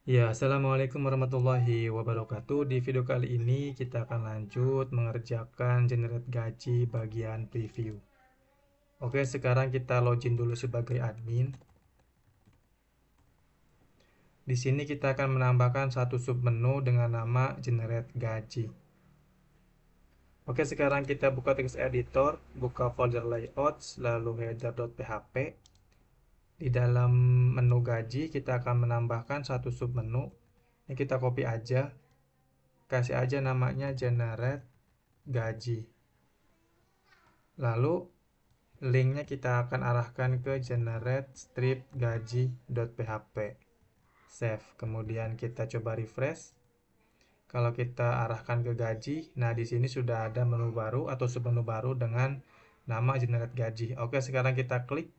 Ya, Assalamualaikum warahmatullahi wabarakatuh. Di video kali ini kita akan lanjut mengerjakan generate gaji bagian preview. Oke, sekarang kita login dulu sebagai admin. Di sini kita akan menambahkan satu submenu dengan nama generate gaji. Oke, sekarang kita buka text editor, buka folder layouts, lalu header.php. Di dalam menu gaji kita akan menambahkan satu submenu. Ini kita copy aja, kasih aja namanya generate gaji. Lalu linknya kita akan arahkan ke generate strip gaji.php. Save. Kemudian kita coba refresh. Kalau kita arahkan ke gaji, nah di sini sudah ada menu baru atau submenu baru dengan nama generate gaji. Oke, sekarang kita klik.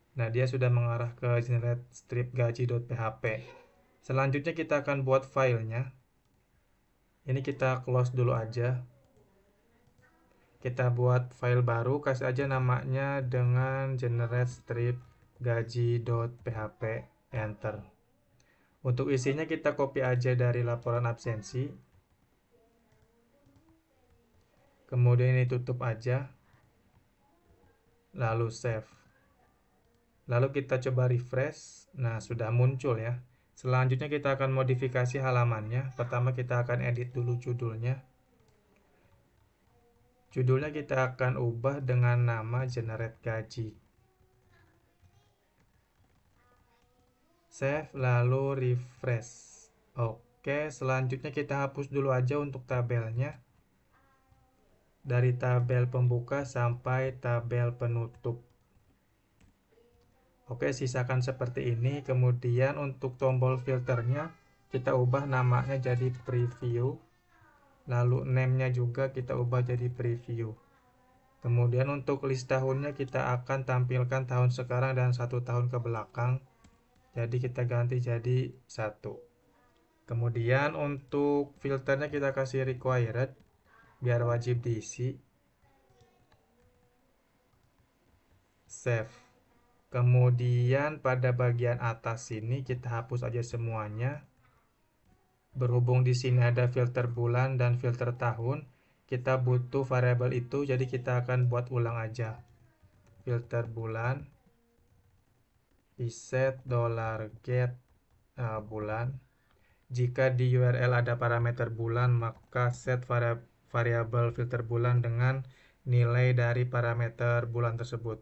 Nah, dia sudah mengarah ke generate strip gaji.php. Selanjutnya kita akan buat filenya. Ini kita close dulu aja. Kita buat file baru, kasih aja namanya dengan generate strip gaji.php, enter. Untuk isinya kita copy aja dari laporan absensi, kemudian ini tutup aja, lalu save. Lalu kita coba refresh. Nah, sudah muncul ya. Selanjutnya kita akan modifikasi halamannya. Pertama kita akan edit dulu judulnya. Judulnya kita akan ubah dengan nama generate gaji. Save lalu refresh. Oke, selanjutnya kita hapus dulu aja untuk tabelnya. Dari tabel pembuka sampai tabel penutup. Oke, sisakan seperti ini. Kemudian untuk tombol filternya kita ubah namanya jadi preview. Lalu name-nya juga kita ubah jadi preview. Kemudian untuk list tahunnya kita akan tampilkan tahun sekarang dan 1 tahun ke belakang. Jadi kita ganti jadi 1. Kemudian untuk filternya kita kasih required biar wajib diisi. Save. Kemudian pada bagian atas sini kita hapus aja semuanya. Berhubung di sini ada filter bulan dan filter tahun, kita butuh variabel itu, jadi kita akan buat ulang aja. Filter bulan, iset $get bulan. Jika di URL ada parameter bulan, maka set variabel filter bulan dengan nilai dari parameter bulan tersebut.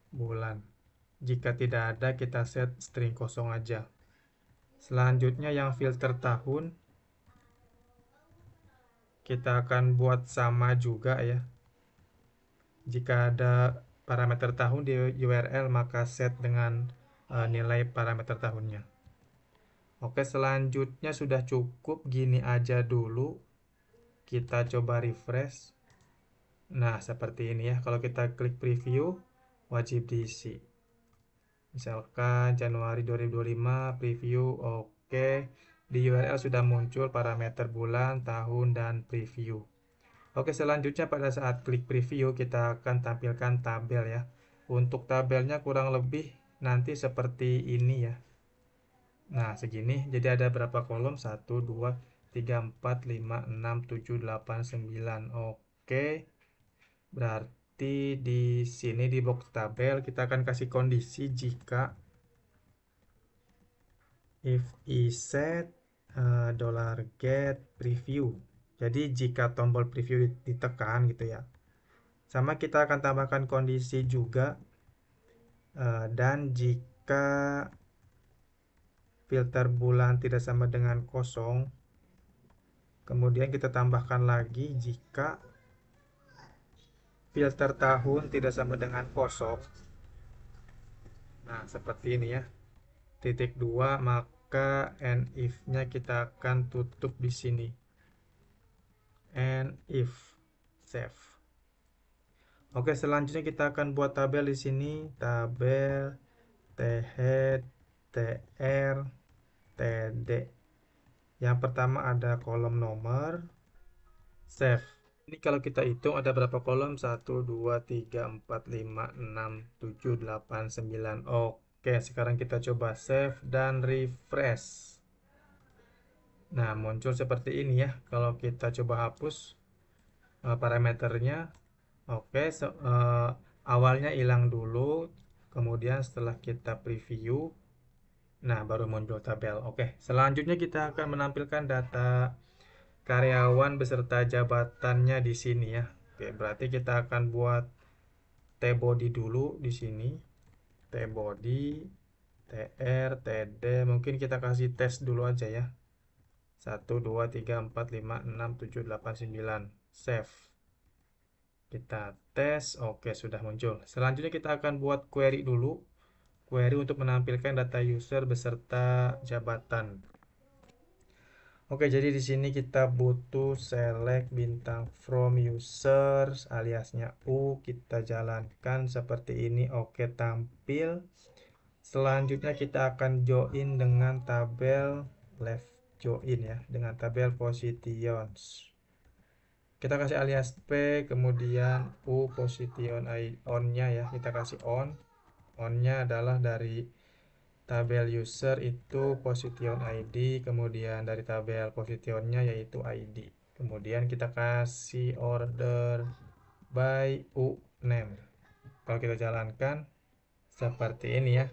Bulan. Jika tidak ada, kita set string kosong aja. Selanjutnya yang filter tahun, kita akan buat sama juga ya. Jika ada parameter tahun di URL, maka set dengan nilai parameter tahunnya. Oke, selanjutnya sudah cukup, gini aja dulu. Kita coba refresh. Nah, seperti ini ya. Kalau kita klik preview, wajib diisi. Misalkan Januari 2025 preview, oke. Di URL sudah muncul parameter bulan, tahun, dan preview. Oke, selanjutnya pada saat klik preview kita akan tampilkan tabel ya. Untuk tabelnya kurang lebih nanti seperti ini ya. Nah, segini. Jadi ada berapa kolom? 1, 2, 3, 4, 5, 6, 7, 8, 9. Oke. Berarti di sini di box tabel kita akan kasih kondisi jika if iset $get preview. Jadi jika tombol preview ditekan gitu ya. Sama kita akan tambahkan kondisi juga dan jika filter bulan tidak sama dengan kosong, kemudian kita tambahkan lagi jika filter tahun tidak sama dengan kosong. Nah, seperti ini ya. Titik 2, maka and if-nya kita akan tutup di sini. And if save. Oke, selanjutnya kita akan buat tabel di sini, tabel thead tr td. Yang pertama ada kolom nomor, save. Ini kalau kita hitung ada berapa kolom? 1, 2, 3, 4, 5, 6, 7, 8, 9. Oke, sekarang kita coba save dan refresh. Nah, muncul seperti ini ya. Kalau kita coba hapus parameternya, oke, awalnya hilang dulu, kemudian setelah kita preview, nah baru muncul tabel. Oke, selanjutnya kita akan menampilkan data karyawan beserta jabatannya di sini ya. Oke, berarti kita akan buat T-body dulu di sini. T-body, TR, TD, mungkin kita kasih tes dulu aja ya. 1 2 3 4 5 6 7 8 9. Save. Kita tes. Oke, sudah muncul. Selanjutnya kita akan buat query dulu. Query untuk menampilkan data user beserta jabatan. Oke, jadi di sini kita butuh select bintang from users aliasnya U. Kita jalankan seperti ini. Oke, tampil. Selanjutnya kita akan join dengan tabel left join ya, dengan tabel positions. Kita kasih alias P, kemudian U position on-nya ya, kita kasih on. On-nya adalah dari tabel user itu position ID, kemudian dari tabel positionnya yaitu ID. Kemudian kita kasih order by U name. Kalau kita jalankan seperti ini ya.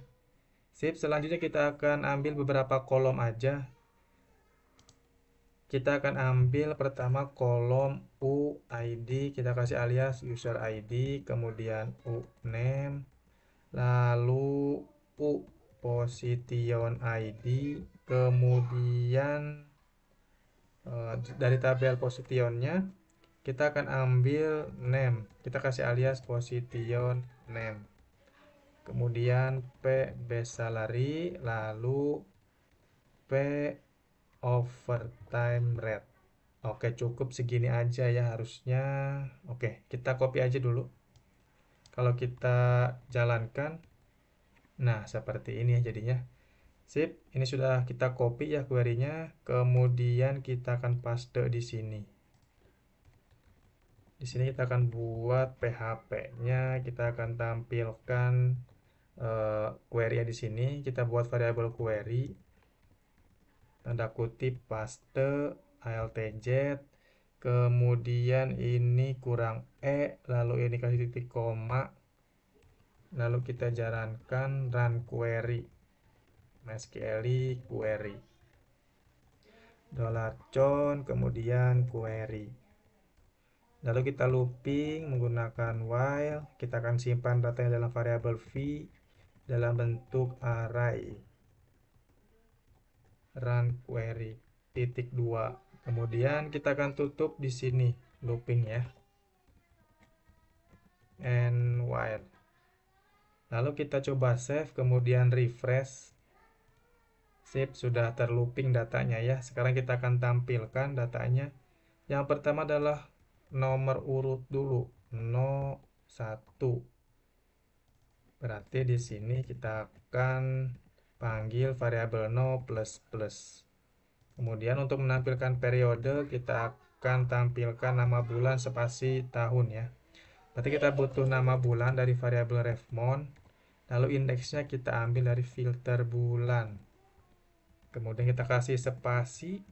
Sip, selanjutnya kita akan ambil beberapa kolom aja. Kita akan ambil pertama kolom U ID, kita kasih alias user ID, kemudian U name, lalu U position ID, kemudian dari tabel positionnya kita akan ambil name, kita kasih alias position name, kemudian P base salary, lalu P overtime rate. Oke, cukup segini aja ya harusnya. Oke, kita copy aja dulu. Kalau kita jalankan, nah seperti ini ya jadinya. Sip, ini sudah kita copy ya query-nya. Kemudian kita akan paste di sini. Di sini kita akan buat PHP-nya. Kita akan tampilkan query di sini. Kita buat variabel query. Tanda kutip paste altz, kemudian ini kurang lalu ini kasih titik koma, lalu kita jalankan run query, MySQL query $con, kemudian query, lalu kita looping menggunakan while. Kita akan simpan datanya dalam variabel v dalam bentuk array, run query titik 2. Kemudian kita akan tutup di sini looping ya, and while. Lalu kita coba save, kemudian refresh. Sip, sudah terlooping datanya ya. Sekarang kita akan tampilkan datanya. Yang pertama adalah nomor urut dulu, 01. Berarti di sini kita akan panggil variabel no plus plus. Kemudian untuk menampilkan periode kita akan tampilkan nama bulan spasi tahun ya. Berarti kita butuh nama bulan dari variabel refmon. Lalu indeksnya kita ambil dari filter bulan. Kemudian kita kasih spasi.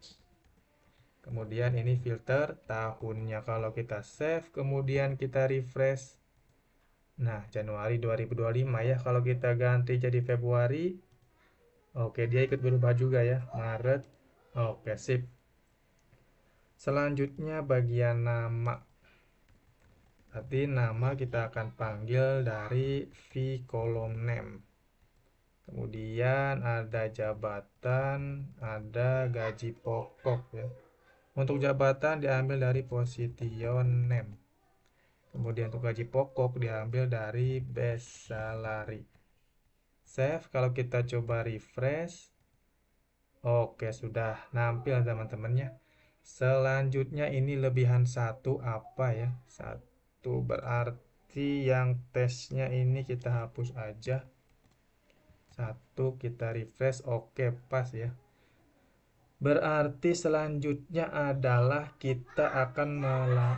Kemudian ini filter tahunnya. Kalau kita save, kemudian kita refresh. Nah, Januari 2025 ya. Kalau kita ganti jadi Februari, oke, dia ikut berubah juga ya. Maret. Oke, sip. Selanjutnya bagian nama. Berarti nama kita akan panggil dari v kolom name. Kemudian ada jabatan, ada gaji pokok ya. Untuk jabatan diambil dari position name. Kemudian untuk gaji pokok diambil dari base salary. Save, kalau kita coba refresh. Oke, sudah nampil teman-temannya. Selanjutnya ini lebihan 1 apa ya? 1 berarti yang tesnya ini kita hapus aja. 1 kita refresh. Oke, pas ya. Berarti selanjutnya adalah kita akan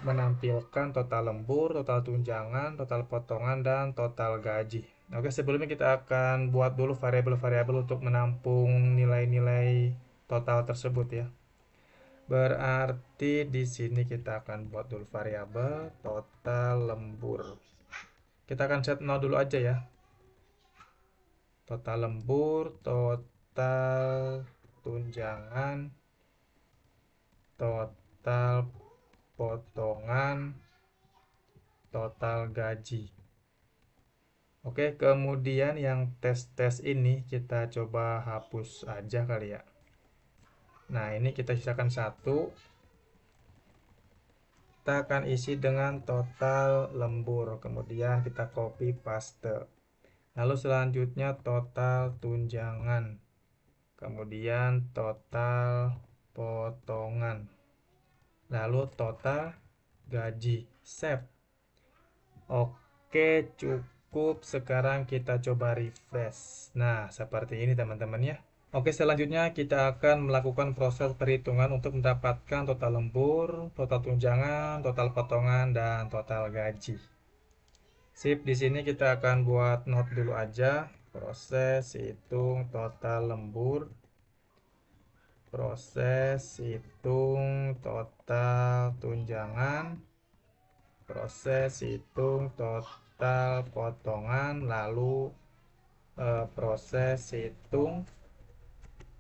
menampilkan total lembur, total tunjangan, total potongan, dan total gaji. Oke, sebelumnya kita akan buat dulu variabel-variabel untuk menampung nilai-nilai total tersebut ya. Berarti di sini kita akan buat dulu variabel total lembur. Kita akan set 0 dulu aja ya. Total lembur, total tunjangan, total potongan, total gaji. Oke, kemudian yang tes-tes ini kita coba hapus aja kali ya. Nah, ini kita sisakan satu. Kita akan isi dengan total lembur. Kemudian kita copy paste. Lalu selanjutnya total tunjangan. Kemudian total potongan. Lalu total gaji. Save. Oke, cukup. Sekarang kita coba refresh. Nah, seperti ini teman-teman ya. Oke, selanjutnya kita akan melakukan proses perhitungan untuk mendapatkan total lembur, total tunjangan, total potongan, dan total gaji. Sip, di sini kita akan buat note dulu aja. Proses hitung total lembur. Proses hitung total tunjangan. Proses hitung total potongan. Lalu proses hitung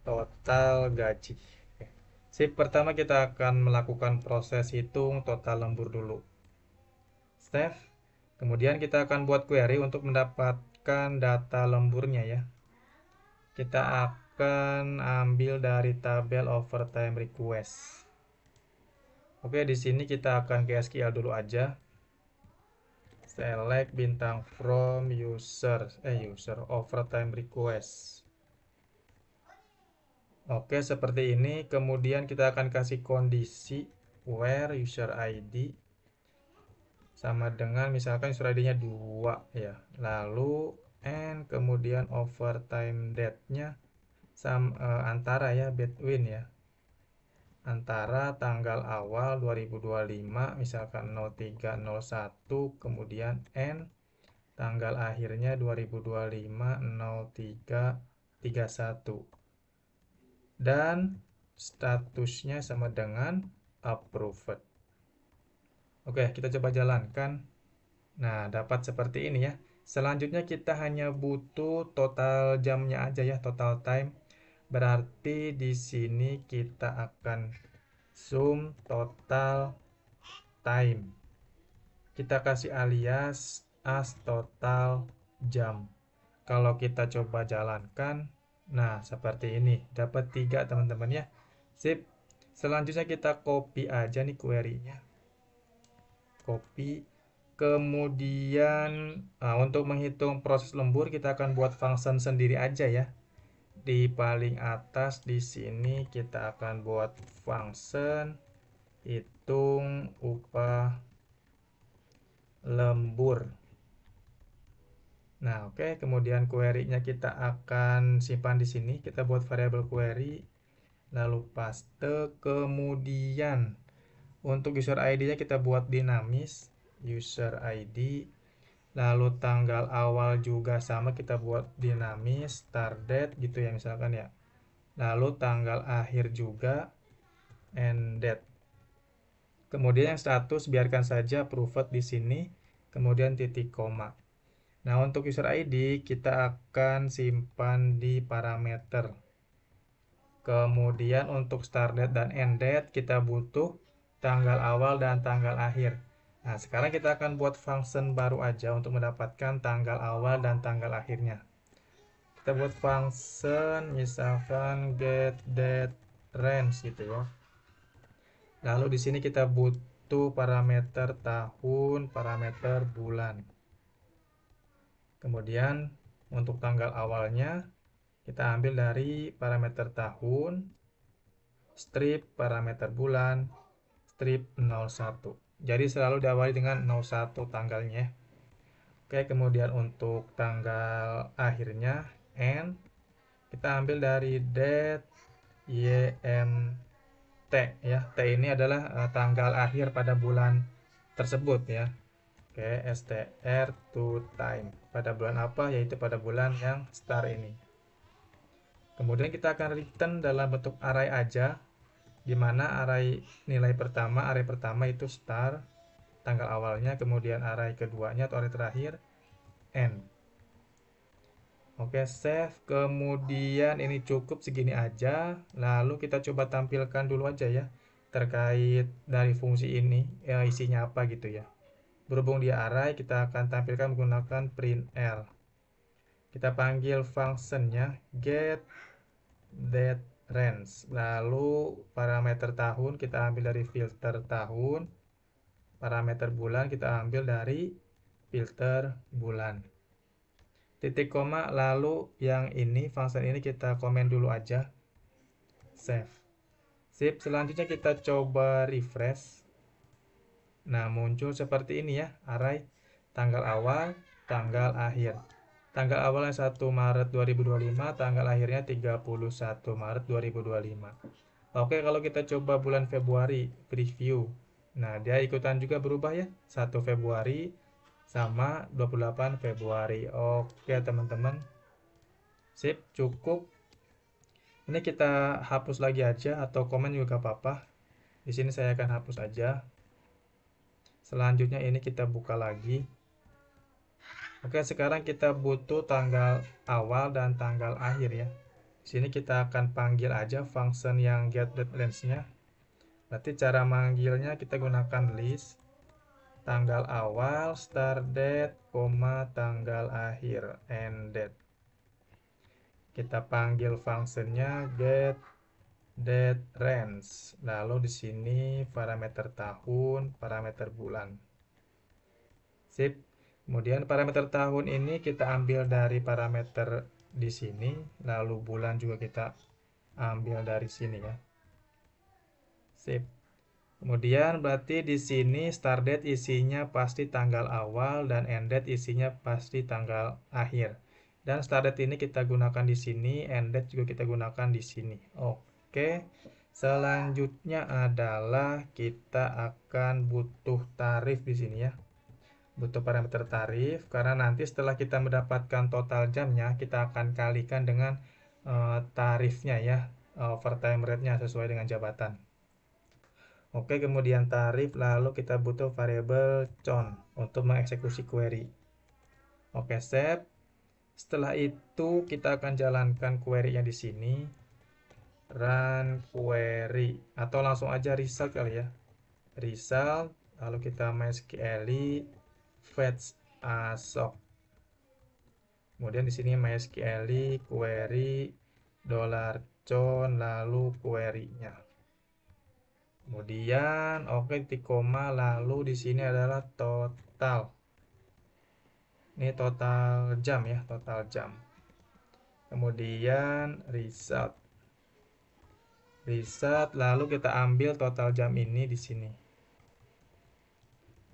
total gaji. Sip, pertama kita akan melakukan proses hitung total lembur dulu. Save. Kemudian kita akan buat query untuk mendapatkan data lemburnya ya. Kita akan ambil dari tabel overtime request. Oke, di sini kita akan ke SQL dulu aja. Select bintang from user overtime request. Oke, seperti ini. Kemudian kita akan kasih kondisi where user ID sama dengan misalkan user ID-nya 2 ya. Lalu and kemudian overtime date-nya antara ya, between ya. Antara tanggal awal 2025 misalkan 0301 kemudian and tanggal akhirnya 2025 0331. Dan statusnya sama dengan approved. Oke, kita coba jalankan. Nah, dapat seperti ini ya. Selanjutnya kita hanya butuh total jamnya aja ya, total time. Berarti di sini kita akan sum total time. Kita kasih alias as total jam. Kalau kita coba jalankan, nah seperti ini. Dapat 3 teman-teman ya. Sip. Selanjutnya kita copy aja nih query-nya. Copy. Kemudian untuk menghitung proses lembur kita akan buat function sendiri aja ya. Di paling atas di sini kita akan buat function hitung upah lembur. Nah, oke, kemudian query-nya kita akan simpan di sini. Kita buat variabel query lalu paste, kemudian untuk user ID-nya kita buat dinamis user ID. Lalu tanggal awal juga sama kita buat dinamis start date gitu ya misalkan ya. Lalu tanggal akhir juga end date. Kemudian yang status biarkan saja approved di sini, kemudian titik koma. Nah, untuk user ID kita akan simpan di parameter. Kemudian untuk start date dan end date kita butuh tanggal awal dan tanggal akhir. Nah, sekarang kita akan buat function baru aja untuk mendapatkan tanggal awal dan tanggal akhirnya. Kita buat function misalkan get date range gitu ya. Lalu di sini kita butuh parameter tahun, parameter bulan. Kemudian untuk tanggal awalnya kita ambil dari parameter tahun, strip parameter bulan, strip 01. Jadi selalu diawali dengan 01 tanggalnya. Oke, kemudian untuk tanggal akhirnya N kita ambil dari date YMT ya. T ini adalah tanggal akhir pada bulan tersebut ya. Oke, str to time. Pada bulan apa? Yaitu pada bulan yang start ini. Kemudian kita akan return dalam bentuk array aja, di mana array nilai pertama, array pertama itu start, tanggal awalnya, kemudian array keduanya atau array terakhir, end. Oke, save. Kemudian ini cukup segini aja. Lalu kita coba tampilkan dulu aja ya, terkait dari fungsi ini, ya, isinya apa gitu ya. Berhubung dia array, kita akan tampilkan menggunakan printl. Kita panggil functionnya get date range. Lalu parameter tahun kita ambil dari filter tahun. Parameter bulan kita ambil dari filter bulan. Titik koma, lalu yang ini, function ini kita komen dulu aja. Save. Sip, selanjutnya kita coba refresh. Nah, muncul seperti ini ya, array tanggal awal, tanggal akhir. Tanggal awalnya 1 Maret 2025, tanggal akhirnya 31 Maret 2025. Oke, kalau kita coba bulan Februari, preview. Nah, dia ikutan juga berubah ya, 1 Februari sama 28 Februari. Oke, teman-teman. Sip, cukup. Ini kita hapus lagi aja atau komen juga apa-apa. Di sini saya akan hapus aja. Selanjutnya ini kita buka lagi. Oke, sekarang kita butuh tanggal awal dan tanggal akhir ya. Di sini kita akan panggil aja function yang getDateRange-nya. Berarti cara manggilnya kita gunakan list tanggal awal, start date, tanggal akhir, end date. Kita panggil functionnya getDateRange. Lalu di sini parameter tahun, parameter bulan. Sip. Kemudian parameter tahun ini kita ambil dari parameter di sini, lalu bulan juga kita ambil dari sini ya. Sip. Kemudian berarti di sini start date isinya pasti tanggal awal dan end date isinya pasti tanggal akhir. Dan start date ini kita gunakan di sini, end date juga kita gunakan di sini. Oke. Selanjutnya adalah kita akan butuh tarif di sini ya. Butuh parameter tarif karena nanti setelah kita mendapatkan total jamnya kita akan kalikan dengan tarifnya ya, overtime rate-nya sesuai dengan jabatan. Oke, kemudian tarif, lalu kita butuh variabel con untuk mengeksekusi query. Oke, save. Setelah itu kita akan jalankan query-nya di sini, run query atau langsung aja result kali ya, result, lalu kita MySQL fetch asok. Kemudian di sini MySQL query $con lalu query-nya. Kemudian oke, titik koma, lalu di sini adalah total. Ini total jam ya, total jam. Kemudian result. Result, lalu kita ambil total jam ini di sini.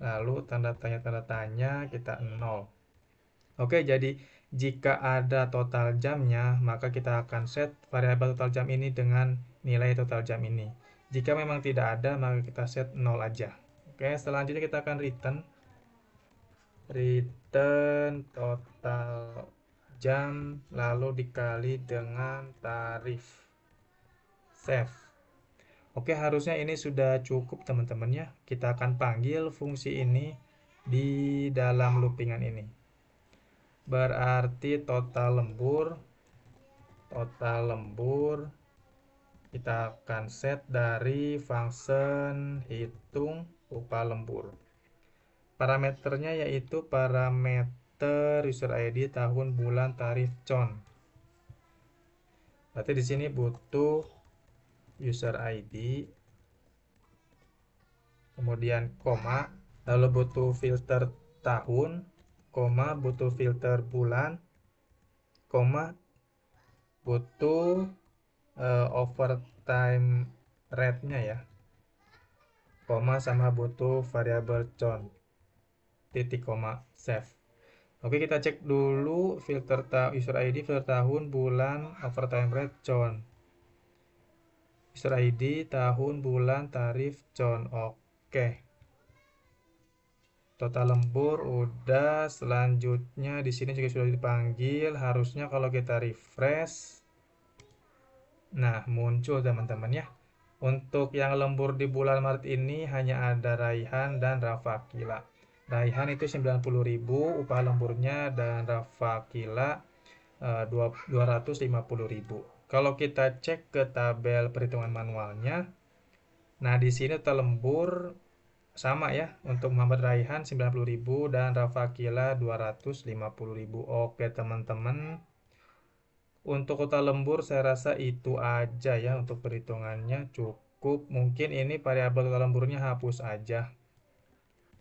Lalu tanda tanya kita 0. Oke, jadi jika ada total jamnya, maka kita akan set variabel total jam ini dengan nilai total jam ini. Jika memang tidak ada, maka kita set 0 aja. Oke, selanjutnya kita akan return total jam, lalu dikali dengan tarif. Save. Oke, harusnya ini sudah cukup teman-teman ya. Kita akan panggil fungsi ini di dalam loopingan ini. Berarti total lembur kita akan set dari function hitung upah lembur. Parameternya yaitu parameter user ID, tahun, bulan, tarif, con. Berarti di sini butuh user ID, kemudian koma, lalu butuh filter tahun, koma, butuh filter bulan, koma, butuh overtime rate-nya ya, koma, sama butuh variabel con, titik koma, save. Oke, kita cek dulu filter user ID, filter tahun, bulan, overtime rate, con. User ID, tahun, bulan, tarif, con. Oke. Total lembur udah, selanjutnya di sini juga sudah dipanggil. Harusnya kalau kita refresh, nah muncul teman-teman ya. Untuk yang lembur di bulan Maret ini hanya ada Raihan dan Rafakila. Raihan itu 90.000 upah lemburnya, dan Rafakila 250.000. Kalau kita cek ke tabel perhitungan manualnya, nah di sini total lembur sama ya, untuk Muhammad Raihan 90.000 dan Rafakila 250.000. Oke teman-teman, untuk total lembur saya rasa itu aja ya untuk perhitungannya, cukup. Mungkin ini variabel total lemburnya hapus aja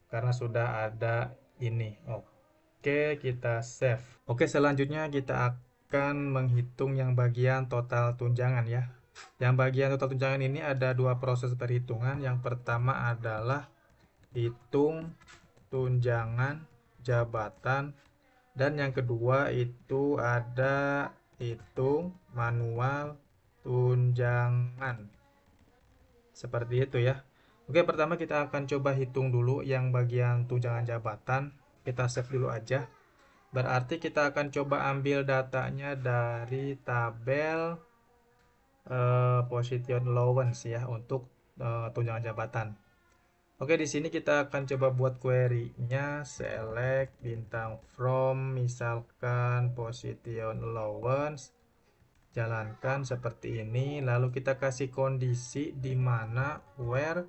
karena sudah ada ini. Oke, kita save. Oke, selanjutnya kita akan menghitung yang bagian total tunjangan ya. Yang bagian total tunjangan ini ada dua proses perhitungan. Yang pertama adalah hitung tunjangan jabatan, dan yang kedua itu ada hitung manual tunjangan. Seperti itu ya. Oke, pertama kita akan coba hitung dulu yang bagian tunjangan jabatan. Kita save dulu aja. Berarti kita akan coba ambil datanya dari tabel position allowance ya, untuk tunjangan jabatan. Oke, di sini kita akan coba buat query-nya, select bintang from, misalkan position allowance, jalankan seperti ini, lalu kita kasih kondisi di mana where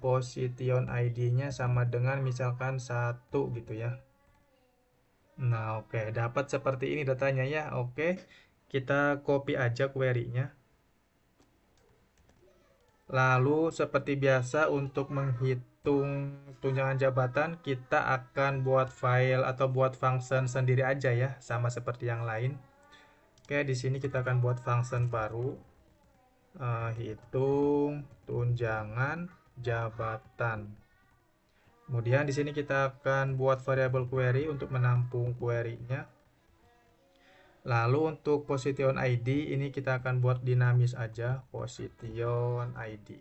position ID-nya sama dengan misalkan 1 gitu ya. Nah, oke, dapat seperti ini datanya ya. Oke, kita copy aja query-nya. Lalu seperti biasa untuk menghitung tunjangan jabatan, kita akan buat file atau buat function sendiri aja ya, sama seperti yang lain. Oke, di sini kita akan buat function baru, hitung tunjangan jabatan. Kemudian di sini kita akan buat variabel query untuk menampung query-nya. Lalu untuk position ID ini kita akan buat dinamis aja, position ID.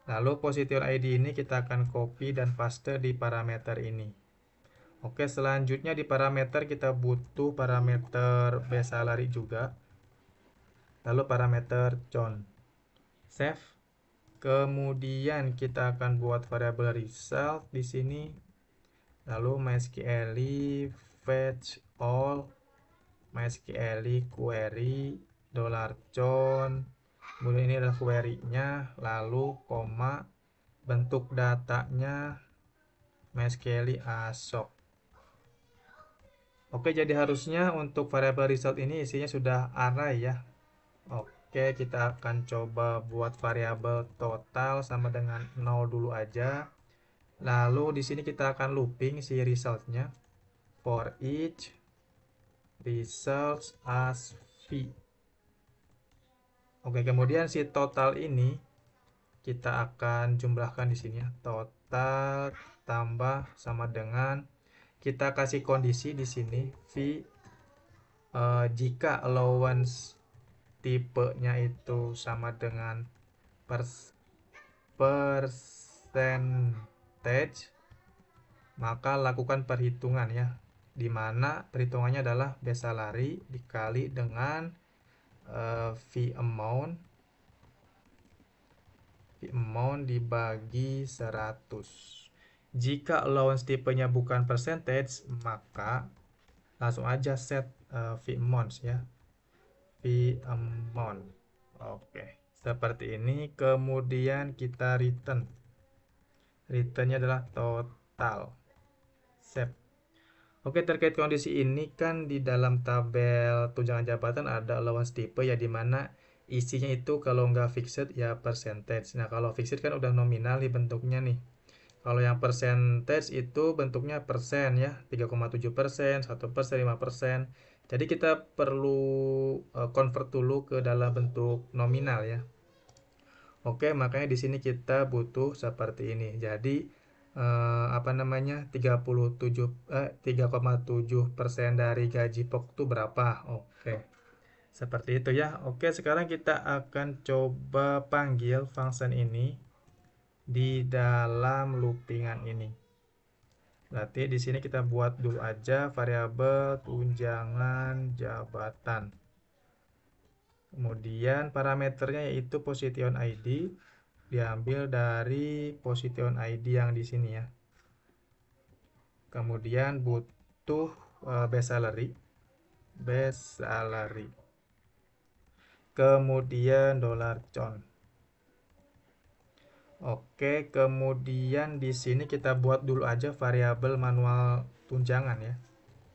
Lalu position ID ini kita akan copy dan paste di parameter ini. Oke, selanjutnya di parameter kita butuh parameter base salary juga. Lalu parameter John. Save. Kemudian kita akan buat variabel result di sini. Lalu MySQL fetch all, MySQL query $John. Kemudian ini adalah query-nya, lalu koma, bentuk datanya MySQL ASOC. Oke, jadi harusnya untuk variabel result ini isinya sudah array ya. Oke, kita akan coba buat variabel total sama dengan 0 dulu aja. Lalu di sini kita akan looping si resultnya, for each results as v. Oke, kemudian si total ini kita akan jumlahkan di sini ya, total tambah sama dengan, kita kasih kondisi di sini v, jika allowance tipenya itu sama dengan percentage, maka lakukan perhitungan ya, dimana perhitungannya adalah base salary dikali dengan v amount dibagi 100. Jika allowance tipenya bukan percentage, maka langsung aja set v amount ya, v amount. Oke, seperti ini. Kemudian kita returnnya adalah total. Save. Oke, terkait kondisi ini kan di dalam tabel tunjangan jabatan ada allowance tipe ya, dimana isinya itu kalau nggak fixed ya percentage. Nah, kalau fixed kan udah nominal nih bentuknya nih. Kalau yang percentage itu bentuknya persen ya, 3,7%, 1%, 5%. Jadi kita perlu convert dulu ke dalam bentuk nominal ya. Oke, makanya di sini kita butuh seperti ini. Jadi 3,7% dari gaji pokok itu berapa? Oke. Seperti itu ya. Oke, sekarang kita akan coba panggil function ini di dalam loopingan ini. Berarti di sini kita buat dulu aja variabel tunjangan jabatan. Kemudian parameternya yaitu position ID, diambil dari position ID yang di sini ya. Kemudian butuh base salary. Kemudian $con. Oke, kemudian di sini kita buat dulu aja variabel manual tunjangan ya.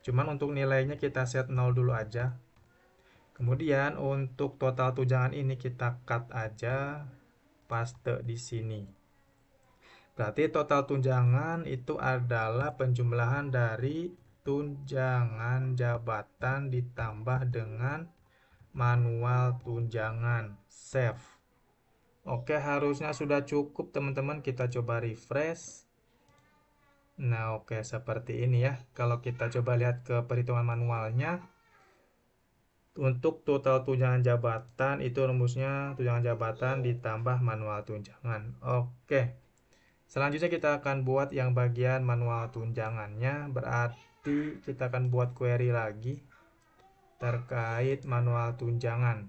Cuman untuk nilainya kita set 0 dulu aja. Kemudian untuk total tunjangan ini kita cut aja, paste di sini. Berarti total tunjangan itu adalah penjumlahan dari tunjangan jabatan ditambah dengan manual tunjangan. Save. Oke, harusnya sudah cukup teman-teman. Kita coba refresh. Nah, oke, seperti ini ya. Kalau kita coba lihat ke perhitungan manualnya, untuk total tunjangan jabatan itu rumusnya tunjangan jabatan ditambah manual tunjangan. Oke. Selanjutnya kita akan buat yang bagian manual tunjangannya. Berarti kita akan buat query lagi terkait manual tunjangan.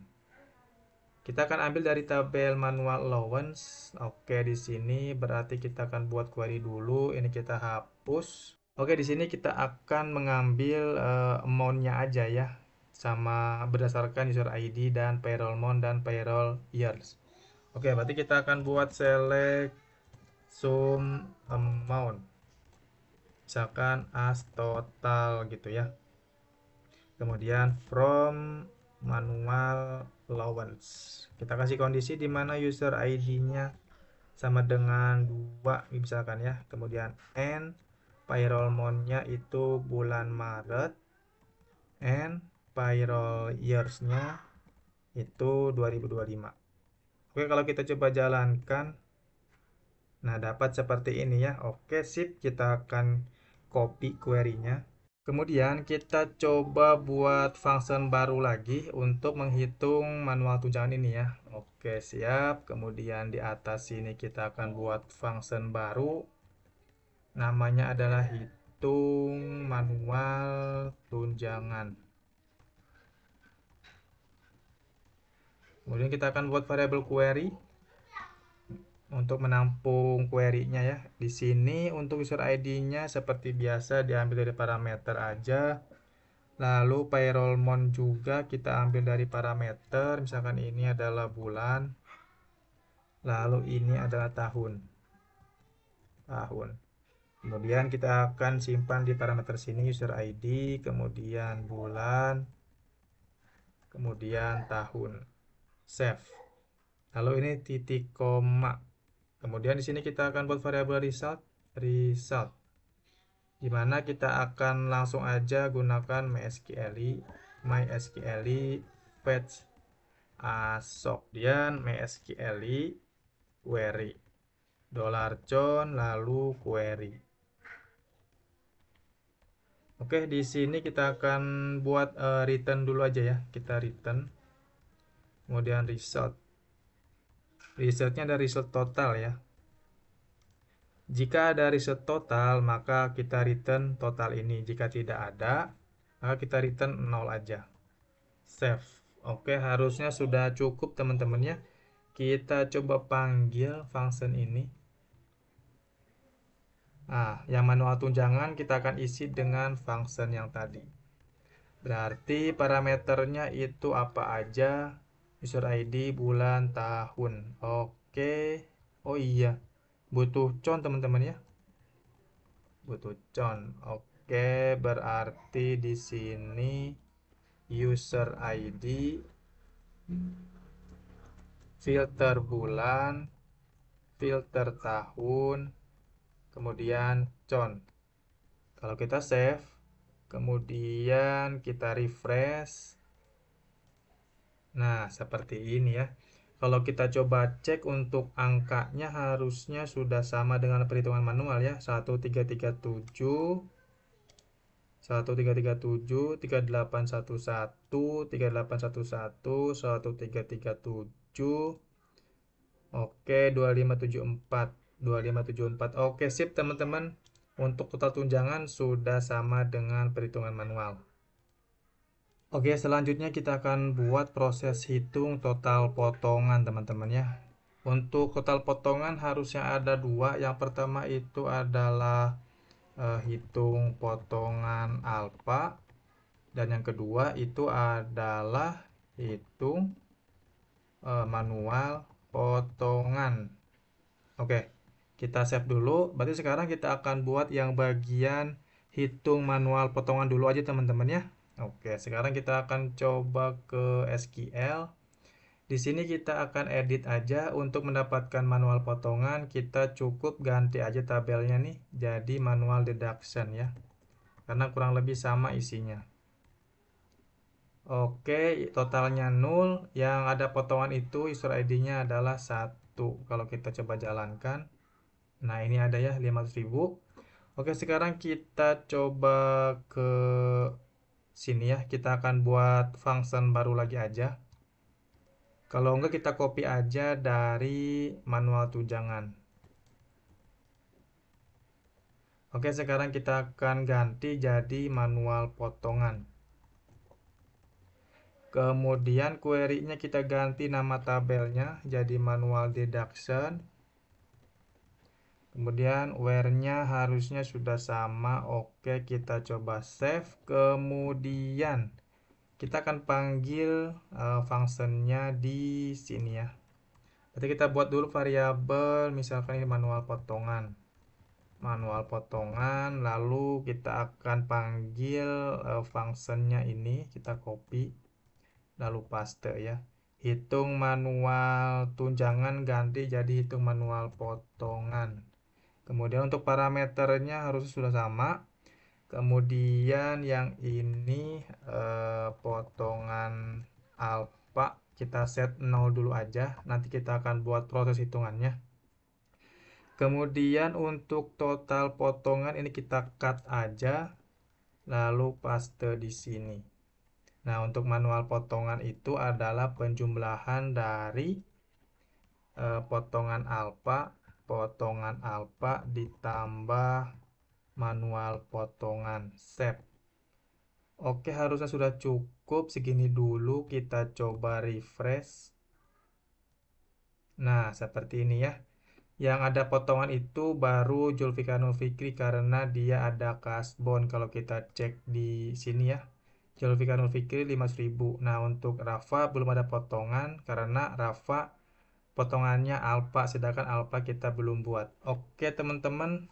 Kita akan ambil dari tabel manual allowance. Oke, di sini berarti kita akan buat query dulu. Ini kita hapus. Oke, di sini kita akan mengambil amount-nya aja ya, sama berdasarkan user ID dan payroll month dan payroll years. Oke, berarti kita akan buat select sum amount. Misalkan as total gitu ya. Kemudian from manual allowance. Kita kasih kondisi di mana user ID-nya sama dengan 2 misalkan ya. Kemudian and payroll month-nya itu bulan Maret and payroll years-nya itu 2025. Oke, kalau kita coba jalankan, nah dapat seperti ini ya. Oke, sip, kita akan copy query-nya. Kemudian kita coba buat function baru lagi untuk menghitung manual tunjangan ini ya. Oke, siap. Kemudian di atas sini kita akan buat function baru. Namanya adalah hitung manual tunjangan. Kemudian kita akan buat variabel query untuk menampung query-nya ya. Di sini untuk user ID-nya seperti biasa diambil dari parameter aja. Lalu payroll month juga kita ambil dari parameter, misalkan ini adalah bulan, lalu ini adalah tahun. Kemudian kita akan simpan di parameter sini user ID, kemudian bulan, kemudian tahun. Save. Lalu ini titik koma. Kemudian di sini kita akan buat variabel result, di mana kita akan langsung aja gunakan MySQL fetch asok, dan MySQL query $con lalu query. Oke, di sini kita akan buat return dulu aja ya. Kita return. Kemudian result. Resultnya ada result total ya. Jika ada result total, maka kita return total ini. Jika tidak ada, maka kita return 0 aja. Save. Oke, harusnya sudah cukup teman-teman ya. Kita coba panggil function ini. Nah, yang manual tunjangan kita akan isi dengan function yang tadi. Berarti parameternya itu apa aja? User ID, bulan, tahun. Oke. Oh iya, butuh con teman-teman ya. Butuh con. Oke, berarti di sini user ID, filter bulan, filter tahun, kemudian con. Kalau kita save, kemudian kita refresh. Nah, seperti ini ya. Kalau kita coba cek untuk angkanya harusnya sudah sama dengan perhitungan manual ya. 1337 1337 3811 3811 1337. Oke, 2574. 2574. Oke, sip teman-teman. Untuk total tunjangan sudah sama dengan perhitungan manual. Oke, selanjutnya kita akan buat proses hitung total potongan teman-teman ya. Untuk total potongan harusnya ada dua. Yang pertama itu adalah hitung potongan alfa, dan yang kedua itu adalah hitung manual potongan. Oke, kita save dulu. Berarti sekarang kita akan buat yang bagian hitung manual potongan dulu aja teman-teman ya. Oke, sekarang kita akan coba ke SQL. Di sini kita akan edit aja. Untuk mendapatkan manual potongan, kita cukup ganti aja tabelnya nih jadi manual deduction ya. Karena kurang lebih sama isinya. Oke, totalnya 0. Yang ada potongan itu user ID-nya adalah 1. Kalau kita coba jalankan. Nah, ini ada ya 500.000. Oke, sekarang kita coba ke sini ya. Kita akan buat function baru lagi aja. Kalau enggak kita copy aja dari manual tunjangan. Oke, sekarang kita akan ganti jadi manual potongan. Kemudian query-nya kita ganti nama tabelnya jadi manual deduction. Kemudian where-nya harusnya sudah sama. Oke, kita coba save. Kemudian kita akan panggil functionnya di sini ya. Berarti kita buat dulu variabel, misalkan ini manual potongan. Manual potongan, lalu kita akan panggil functionnya ini, kita copy, lalu paste ya. Hitung manual tunjangan ganti jadi hitung manual potongan. Kemudian untuk parameternya harus sudah sama. Kemudian yang ini potongan alfa kita set 0 dulu aja. Nanti kita akan buat proses hitungannya. Kemudian untuk total potongan ini kita cut aja, lalu paste di sini. Nah, untuk manual potongan itu adalah penjumlahan dari potongan alfa ditambah manual potongan save. Oke, harusnya sudah cukup segini dulu. Kita coba refresh. Nah, seperti ini ya. Yang ada potongan itu baru Zulfikar Fikri karena dia ada kasbon. Kalau kita cek di sini ya, Zulfikar Fikri 500.000. Nah, untuk Rafa belum ada potongan karena Rafa potongannya alfa, sedangkan alfa kita belum buat. Oke teman-teman,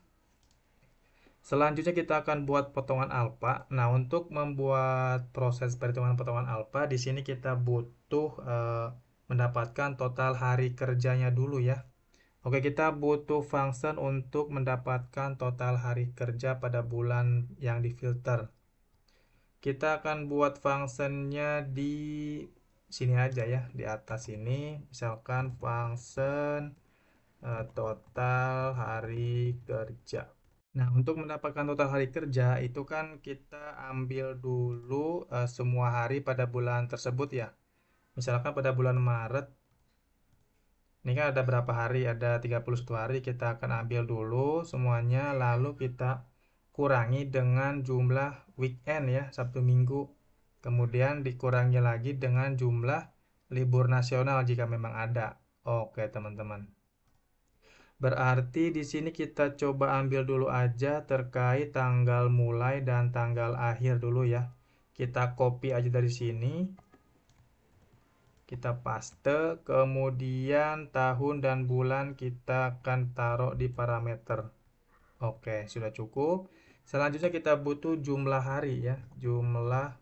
selanjutnya kita akan buat potongan alfa. Nah, untuk membuat proses perhitungan potongan alfa, di sini kita butuh mendapatkan total hari kerjanya dulu ya. Oke, kita butuh function untuk mendapatkan total hari kerja pada bulan yang difilter. Kita akan buat functionnya di sini aja ya, di atas ini. Misalkan function total hari kerja. Nah, untuk mendapatkan total hari kerja itu kan kita ambil dulu semua hari pada bulan tersebut ya. Misalkan pada bulan Maret, ini kan ada berapa hari? Ada 31 hari. Kita akan ambil dulu semuanya, lalu kita kurangi dengan jumlah weekend ya, Sabtu Minggu. Kemudian dikurangi lagi dengan jumlah libur nasional jika memang ada. Oke, teman-teman. Berarti di sini kita coba ambil dulu aja terkait tanggal mulai dan tanggal akhir dulu ya. Kita copy aja dari sini. Kita paste, kemudian tahun dan bulan kita akan taruh di parameter. Oke, sudah cukup. Selanjutnya kita butuh jumlah hari ya. Jumlah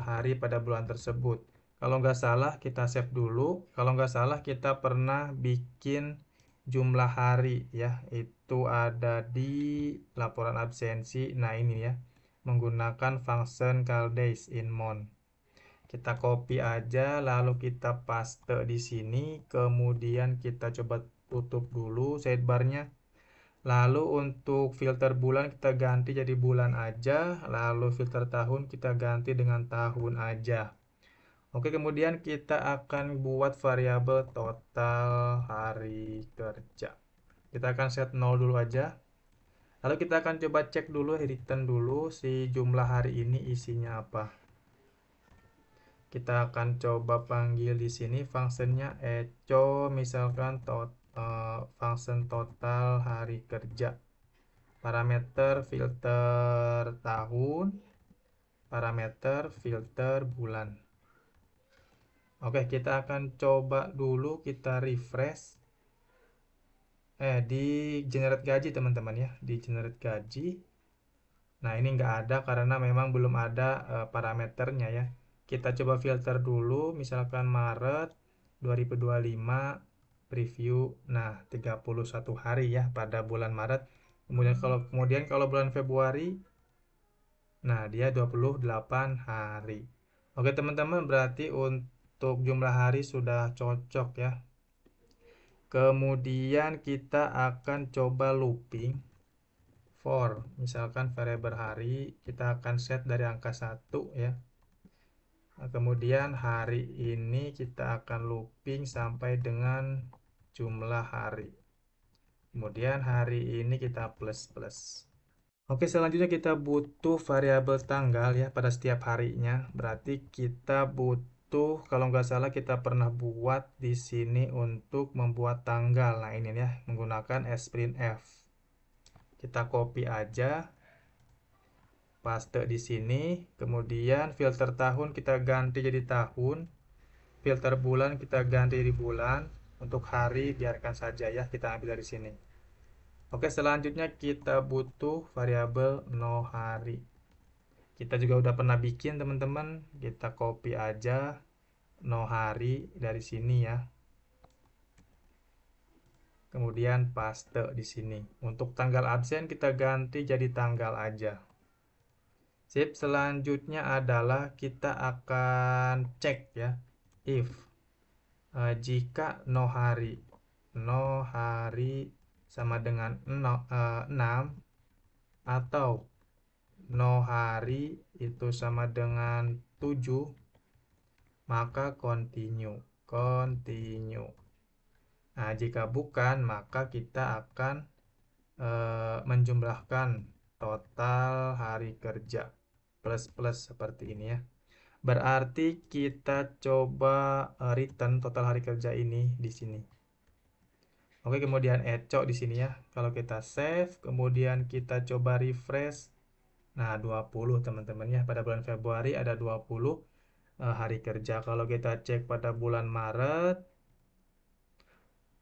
hari pada bulan tersebut. Kalau nggak salah kita save dulu. Kalau nggak salah kita pernah bikin jumlah hari ya. Itu ada di laporan absensi. Nah ini ya. Menggunakan function callDays in month. Kita copy aja lalu kita paste di sini. Kemudian kita coba tutup dulu sidebarnya. Lalu untuk filter bulan kita ganti jadi bulan aja. Lalu filter tahun kita ganti dengan tahun aja. Oke, kemudian kita akan buat variabel total hari kerja. Kita akan set 0 dulu aja. Lalu kita akan coba cek dulu, return dulu si jumlah hari ini isinya apa. Kita akan coba panggil di sini fungsinya echo, misalkan function total hari kerja. Parameter filter tahun, parameter filter bulan. Oke, kita akan coba dulu kita refresh. Di generate gaji teman-teman ya, di generate gaji. Nah, ini nggak ada karena memang belum ada parameternya ya. Kita coba filter dulu, misalkan Maret 2025 preview. Nah, 31 hari ya pada bulan Maret. Kemudian kalau bulan Februari, nah dia 28 hari. Oke, teman-teman, berarti untuk jumlah hari sudah cocok ya. Kemudian kita akan coba looping for, misalkan variabel hari kita akan set dari angka 1 ya. Nah, kemudian hari ini kita akan looping sampai dengan jumlah hari. Kemudian hari ini kita plus plus. Oke, selanjutnya kita butuh variabel tanggal ya pada setiap harinya. Berarti kita butuh, kalau nggak salah kita pernah buat di sini untuk membuat tanggal. Nah, ini ya menggunakan sprintf. Kita copy aja, paste di sini. Kemudian filter tahun kita ganti jadi tahun. Filter bulan kita ganti jadi bulan. Untuk hari biarkan saja ya, kita ambil dari sini. Oke, selanjutnya kita butuh variabel no hari. Kita juga udah pernah bikin teman-teman. Kita copy aja no hari dari sini ya. Kemudian paste di sini. Untuk tanggal absen kita ganti jadi tanggal aja. Sip, selanjutnya adalah kita akan cek ya. If jika no hari sama dengan 6 atau no hari itu sama dengan 7, maka continue. Nah, jika bukan, maka kita akan menjumlahkan total hari kerja plus seperti ini ya. Berarti kita coba return total hari kerja ini di sini. Oke, kemudian echo di sini ya. Kalau kita save, kemudian kita coba refresh. Nah, 20 teman-teman ya. Pada bulan Februari ada 20 hari kerja. Kalau kita cek pada bulan Maret,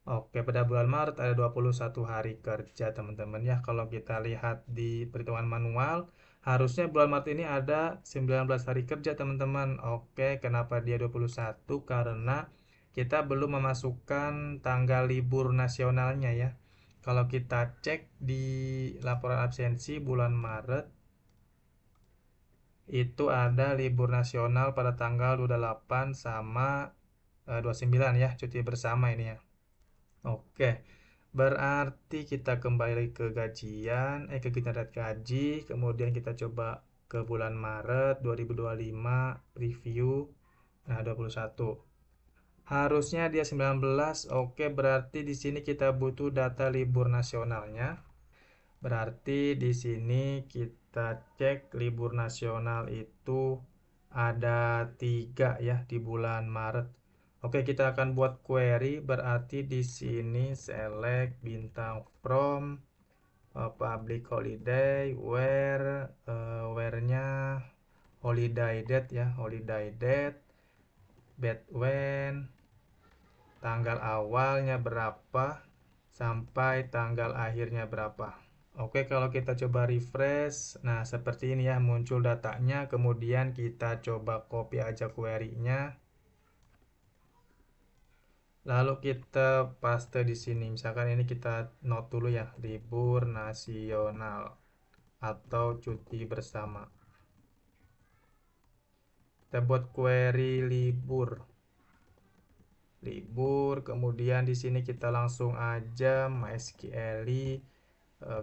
oke, pada bulan Maret ada 21 hari kerja teman-teman ya. Kalau kita lihat di perhitungan manual, harusnya bulan Maret ini ada 19 hari kerja teman-teman. Oke, kenapa dia 21? Karena kita belum memasukkan tanggal libur nasionalnya ya. Kalau kita cek di laporan absensi bulan Maret, itu ada libur nasional pada tanggal 28 sama 29 ya, cuti bersama ini ya. Oke, berarti kita kembali ke gajian, ke generate gaji, kemudian kita coba ke bulan Maret 2025, review, nah 21. Harusnya dia 19, oke, berarti di sini kita butuh data libur nasionalnya. Berarti di sini kita cek libur nasional itu ada 3 ya di bulan Maret. Oke, kita akan buat query, berarti di sini select bintang from public holiday where-nya holiday date ya, holiday date, date when, tanggal awalnya berapa sampai tanggal akhirnya berapa. Oke, kalau kita coba refresh, nah seperti ini ya muncul datanya. Kemudian kita coba copy aja query-nya. Lalu kita paste di sini. Misalkan ini kita note dulu ya, libur nasional atau cuti bersama. Kita buat query libur. Kemudian di sini kita langsung aja MySQL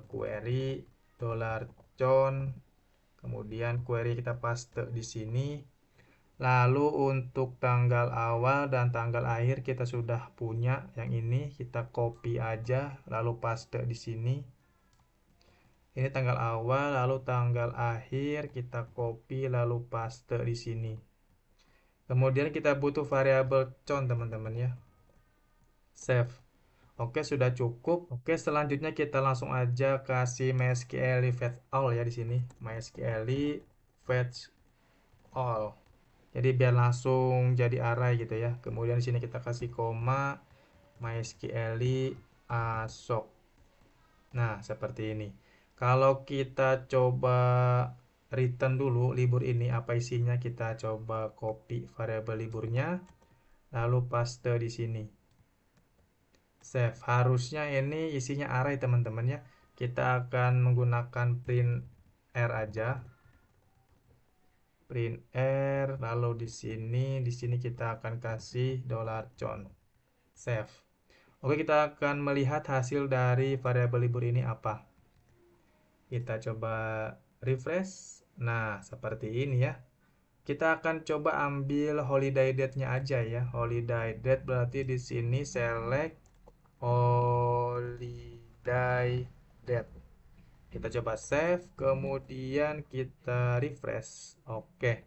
query $con, kemudian query kita paste di sini. Lalu untuk tanggal awal dan tanggal akhir kita sudah punya yang ini, kita copy aja lalu paste di sini. Ini tanggal awal lalu tanggal akhir kita copy lalu paste di sini. Kemudian kita butuh variabel count teman-teman ya. Save. Oke, sudah cukup. Oke, selanjutnya kita langsung aja kasih MySQL fetch all ya di sini. MySQL fetch all. Jadi biar langsung jadi array gitu ya. Kemudian di sini kita kasih koma MySQL asok. Nah, seperti ini. Kalau kita coba return dulu libur ini apa isinya, kita coba copy variabel liburnya lalu paste di sini. Save. Harusnya ini isinya array teman-teman ya. Kita akan menggunakan print r aja. Print r lalu di sini kita akan kasih $count. Save. Oke, kita akan melihat hasil dari variabel libur ini apa. Kita coba refresh. Nah, seperti ini ya. Kita akan coba ambil holiday date-nya aja ya. Holiday date berarti di sini select holiday date. Kita coba save, kemudian kita refresh. Oke,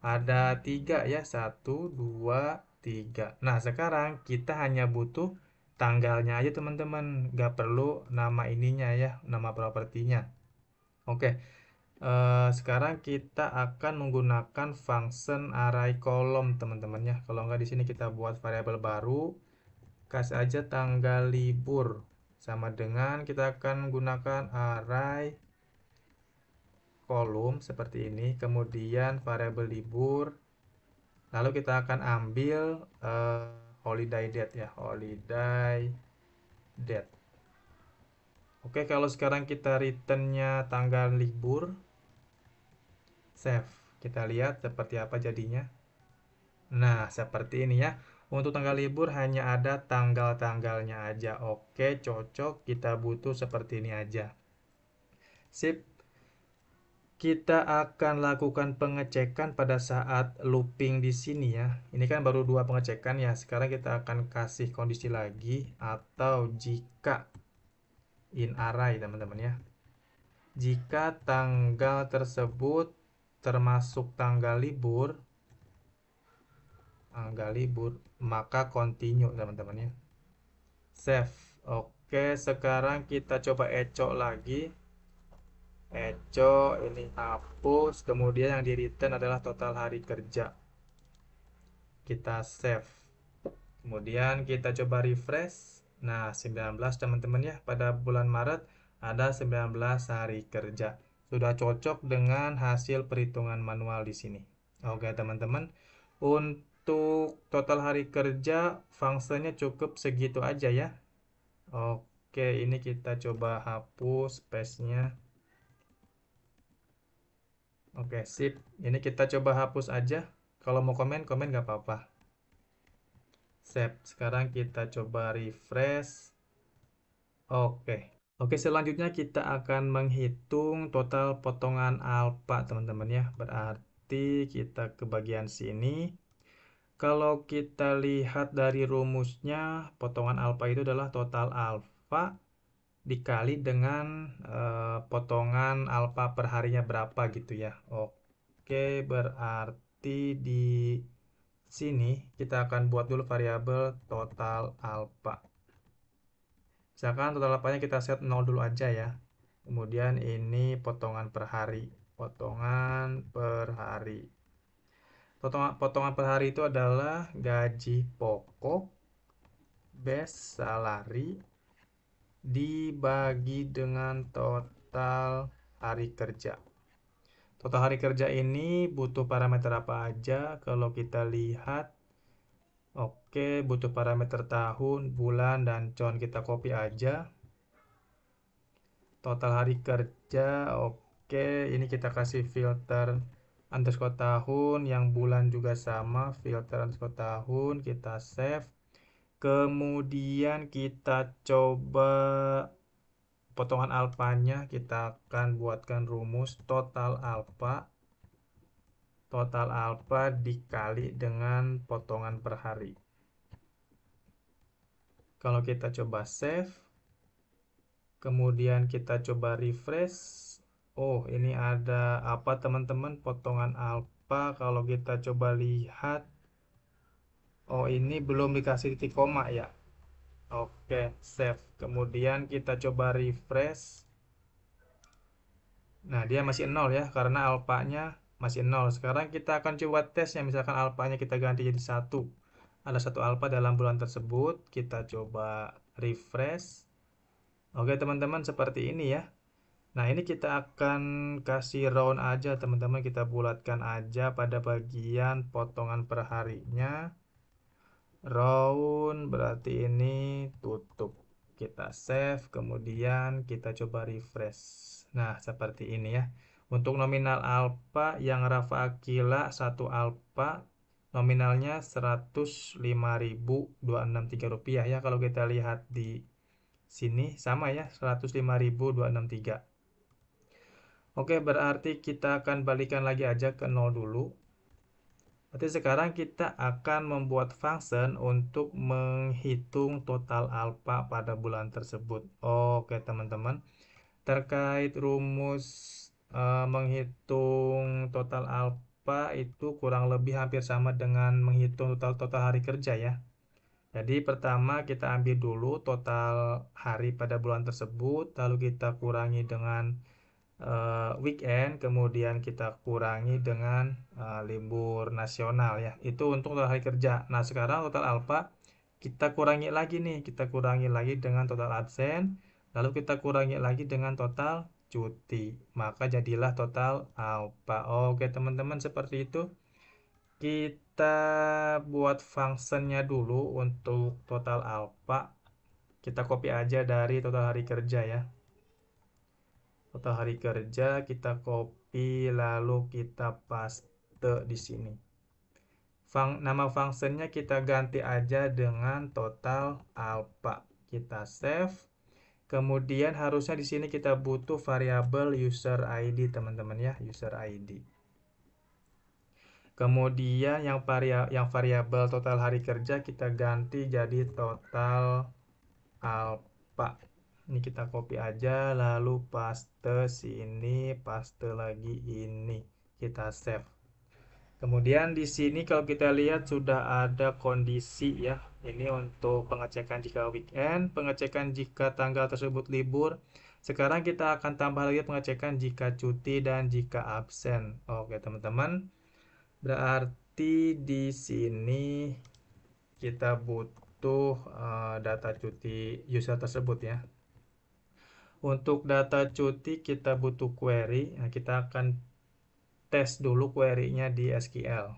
ada 3 ya, 1, 2, 3. Nah, sekarang kita hanya butuh tanggalnya aja teman-teman, nggak perlu nama ininya ya, nama propertinya. Oke, sekarang kita akan menggunakan function array kolom teman-teman ya. Kalau nggak di sini kita buat variabel baru, kasih aja tanggal libur, sama dengan kita akan menggunakan array kolom seperti ini, kemudian variabel libur, lalu kita akan ambil holiday date ya, holiday date. Oke, kalau sekarang kita returnnya tanggal libur, save, kita lihat seperti apa jadinya. Nah, seperti ini ya. Untuk tanggal libur hanya ada tanggal-tanggalnya aja. Oke, cocok, kita butuh seperti ini aja. Sip. Kita akan lakukan pengecekan pada saat looping di sini ya. Ini kan baru 2 pengecekan ya. Sekarang kita akan kasih kondisi lagi atau jika in array teman-teman ya. Jika tanggal tersebut termasuk tanggal libur, maka continue teman-teman ya. Save. Oke, sekarang kita coba echo lagi. Echo ini hapus, kemudian yang di return adalah total hari kerja. Kita save. Kemudian kita coba refresh. Nah, 19 teman-teman ya, pada bulan Maret ada 19 hari kerja. Sudah cocok dengan hasil perhitungan manual di sini. Oke, teman-teman. Untuk total hari kerja, fungsinya cukup segitu aja ya. Oke, ini kita coba hapus space-nya. Oke, sip. Ini kita coba hapus aja. Kalau mau komen, komen nggak apa-apa. Save. Sekarang kita coba refresh. Oke. Oke, selanjutnya kita akan menghitung total potongan alfa, teman-teman ya. Berarti kita ke bagian sini. Kalau kita lihat dari rumusnya, potongan alfa itu adalah total alfa dikali dengan potongan alfa per harinya berapa gitu ya. Oke, berarti di sini kita akan buat dulu variabel total alfa. Misalkan total alfanya kita set 0 dulu aja ya. Kemudian ini potongan per hari. Potongan per hari. Potongan per hari itu adalah gaji pokok base salary dibagi dengan total hari kerja. Total hari kerja ini butuh parameter apa aja? Kalau kita lihat, oke, butuh parameter tahun, bulan, dan count. Kita copy aja. Total hari kerja, oke, ini kita kasih filter underscore tahun, yang bulan juga sama, filter underscore tahun, kita save. Kemudian kita coba potongan alfanya, kita akan buatkan rumus total alfa total alpha dikali dengan potongan per hari. Kalau kita coba save, kemudian kita coba refresh. Oh, ini ada apa teman-teman? Potongan alpha. Kalau kita coba lihat, oh ini belum dikasih titik koma ya. Oke, save. Kemudian kita coba refresh. Nah, dia masih 0 ya, karena alfanya masih 0. Sekarang kita akan coba tesnya, misalkan alfanya kita ganti jadi 1. Ada 1 alfa dalam bulan tersebut. Kita coba refresh. Oke, teman-teman, seperti ini ya. Nah, ini kita akan kasih round aja, teman-teman. Kita bulatkan aja pada bagian potongan per harinya. Round berarti ini tutup. Kita save, kemudian kita coba refresh. Nah, seperti ini ya. Untuk nominal alpha yang Rafa Akila 1 alpha nominalnya 105.263 rupiah ya. Kalau kita lihat di sini sama ya, 105.263. Oke, berarti kita akan balikan lagi aja ke 0 dulu. Berarti sekarang kita akan membuat function untuk menghitung total alpha pada bulan tersebut. Oke, teman-teman. Terkait rumus menghitung total alpha itu kurang lebih hampir sama dengan menghitung total hari kerja ya. Jadi pertama kita ambil dulu total hari pada bulan tersebut, lalu kita kurangi dengan weekend, kemudian kita kurangi dengan libur nasional ya. Itu untuk total hari kerja. Nah, sekarang total alpha kita kurangi lagi nih, kita kurangi lagi dengan total absen, lalu kita kurangi lagi dengan total cuti. Maka jadilah total alpha. Oke, teman-teman, seperti itu. Kita buat fungsinya dulu untuk total alpha. Kita copy aja dari total hari kerja ya. Total hari kerja kita copy lalu kita paste di sini. Nama fungsinya kita ganti aja dengan total alpha. Kita save. Kemudian harusnya di sini kita butuh variabel user ID teman-teman ya, user ID. Kemudian yang variabel total hari kerja kita ganti jadi total alpha. Ini kita copy aja lalu paste sini, paste lagi ini. Kita save. Kemudian di sini kalau kita lihat sudah ada kondisi ya. Ini untuk pengecekan jika weekend, pengecekan jika tanggal tersebut libur. Sekarang kita akan tambah lagi pengecekan jika cuti dan jika absen. Oke, teman-teman. Berarti di sini kita butuh data cuti user tersebut ya. Untuk data cuti kita butuh query. Nah, kita akan tes dulu query-nya di SQL.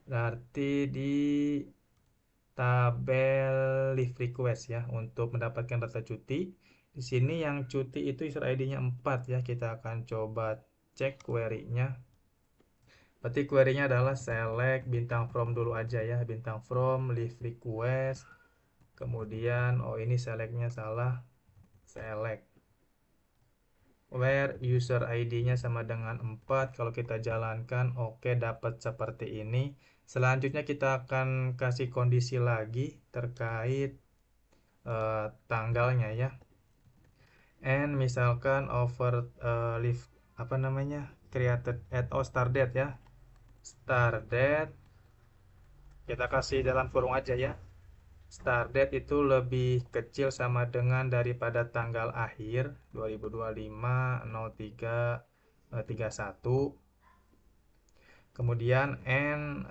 Berarti di tabel leave request ya untuk mendapatkan data cuti. Di sini yang cuti itu user ID-nya 4 ya. Kita akan coba cek query-nya. Berarti query-nya adalah select bintang from dulu aja ya. Bintang from leave request. Kemudian oh ini select-nya salah. Select where user ID-nya sama dengan 4. Kalau kita jalankan oke, dapat seperti ini. Selanjutnya kita akan kasih kondisi lagi terkait tanggalnya ya. And misalkan over leave apa namanya? Created at start date ya. Start date kita kasih dalam kurung aja ya. Start date itu lebih kecil sama dengan daripada tanggal akhir 2025 03 31. Kemudian end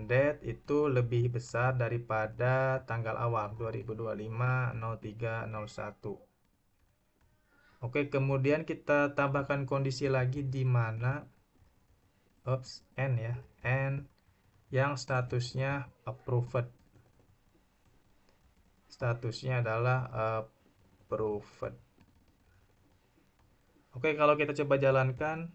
date itu lebih besar daripada tanggal awal 2025 03 01. Oke, kemudian kita tambahkan kondisi lagi di mana n ya, n yang statusnya approved. Statusnya adalah approved. Oke, kalau kita coba jalankan,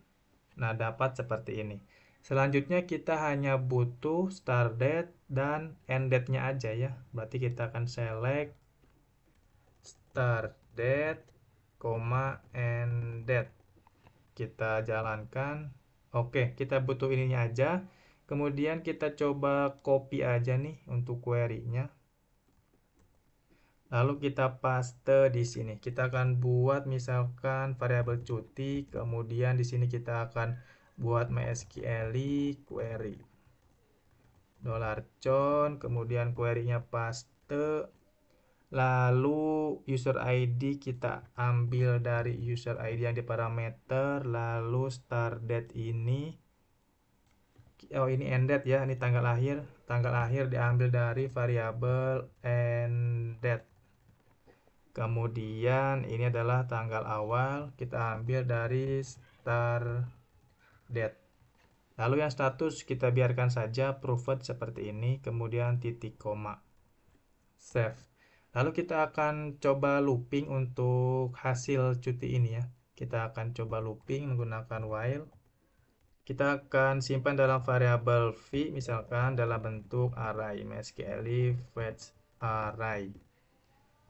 nah dapat seperti ini. Selanjutnya kita hanya butuh start date dan end date-nya aja ya. Berarti kita akan select start date, end date. Kita jalankan. Oke, kita butuh ininya aja. Kemudian kita coba copy aja nih untuk query-nya. Lalu kita paste di sini. Kita akan buat misalkan variabel cuti, kemudian di sini kita akan buat MySQL query $con, kemudian query-nya paste. Lalu user ID kita ambil dari user ID yang di parameter, lalu start date ini, oh ini end date ya, ini tanggal akhir. Tanggal akhir diambil dari variabel end date. Kemudian ini adalah tanggal awal, kita ambil dari start date. Lalu yang status kita biarkan saja proved seperti ini, kemudian titik koma. Save. Lalu kita akan coba looping untuk hasil cuti ini ya. Kita akan coba looping menggunakan while. Kita akan simpan dalam variabel v, misalkan dalam bentuk array, MySQL fetch array.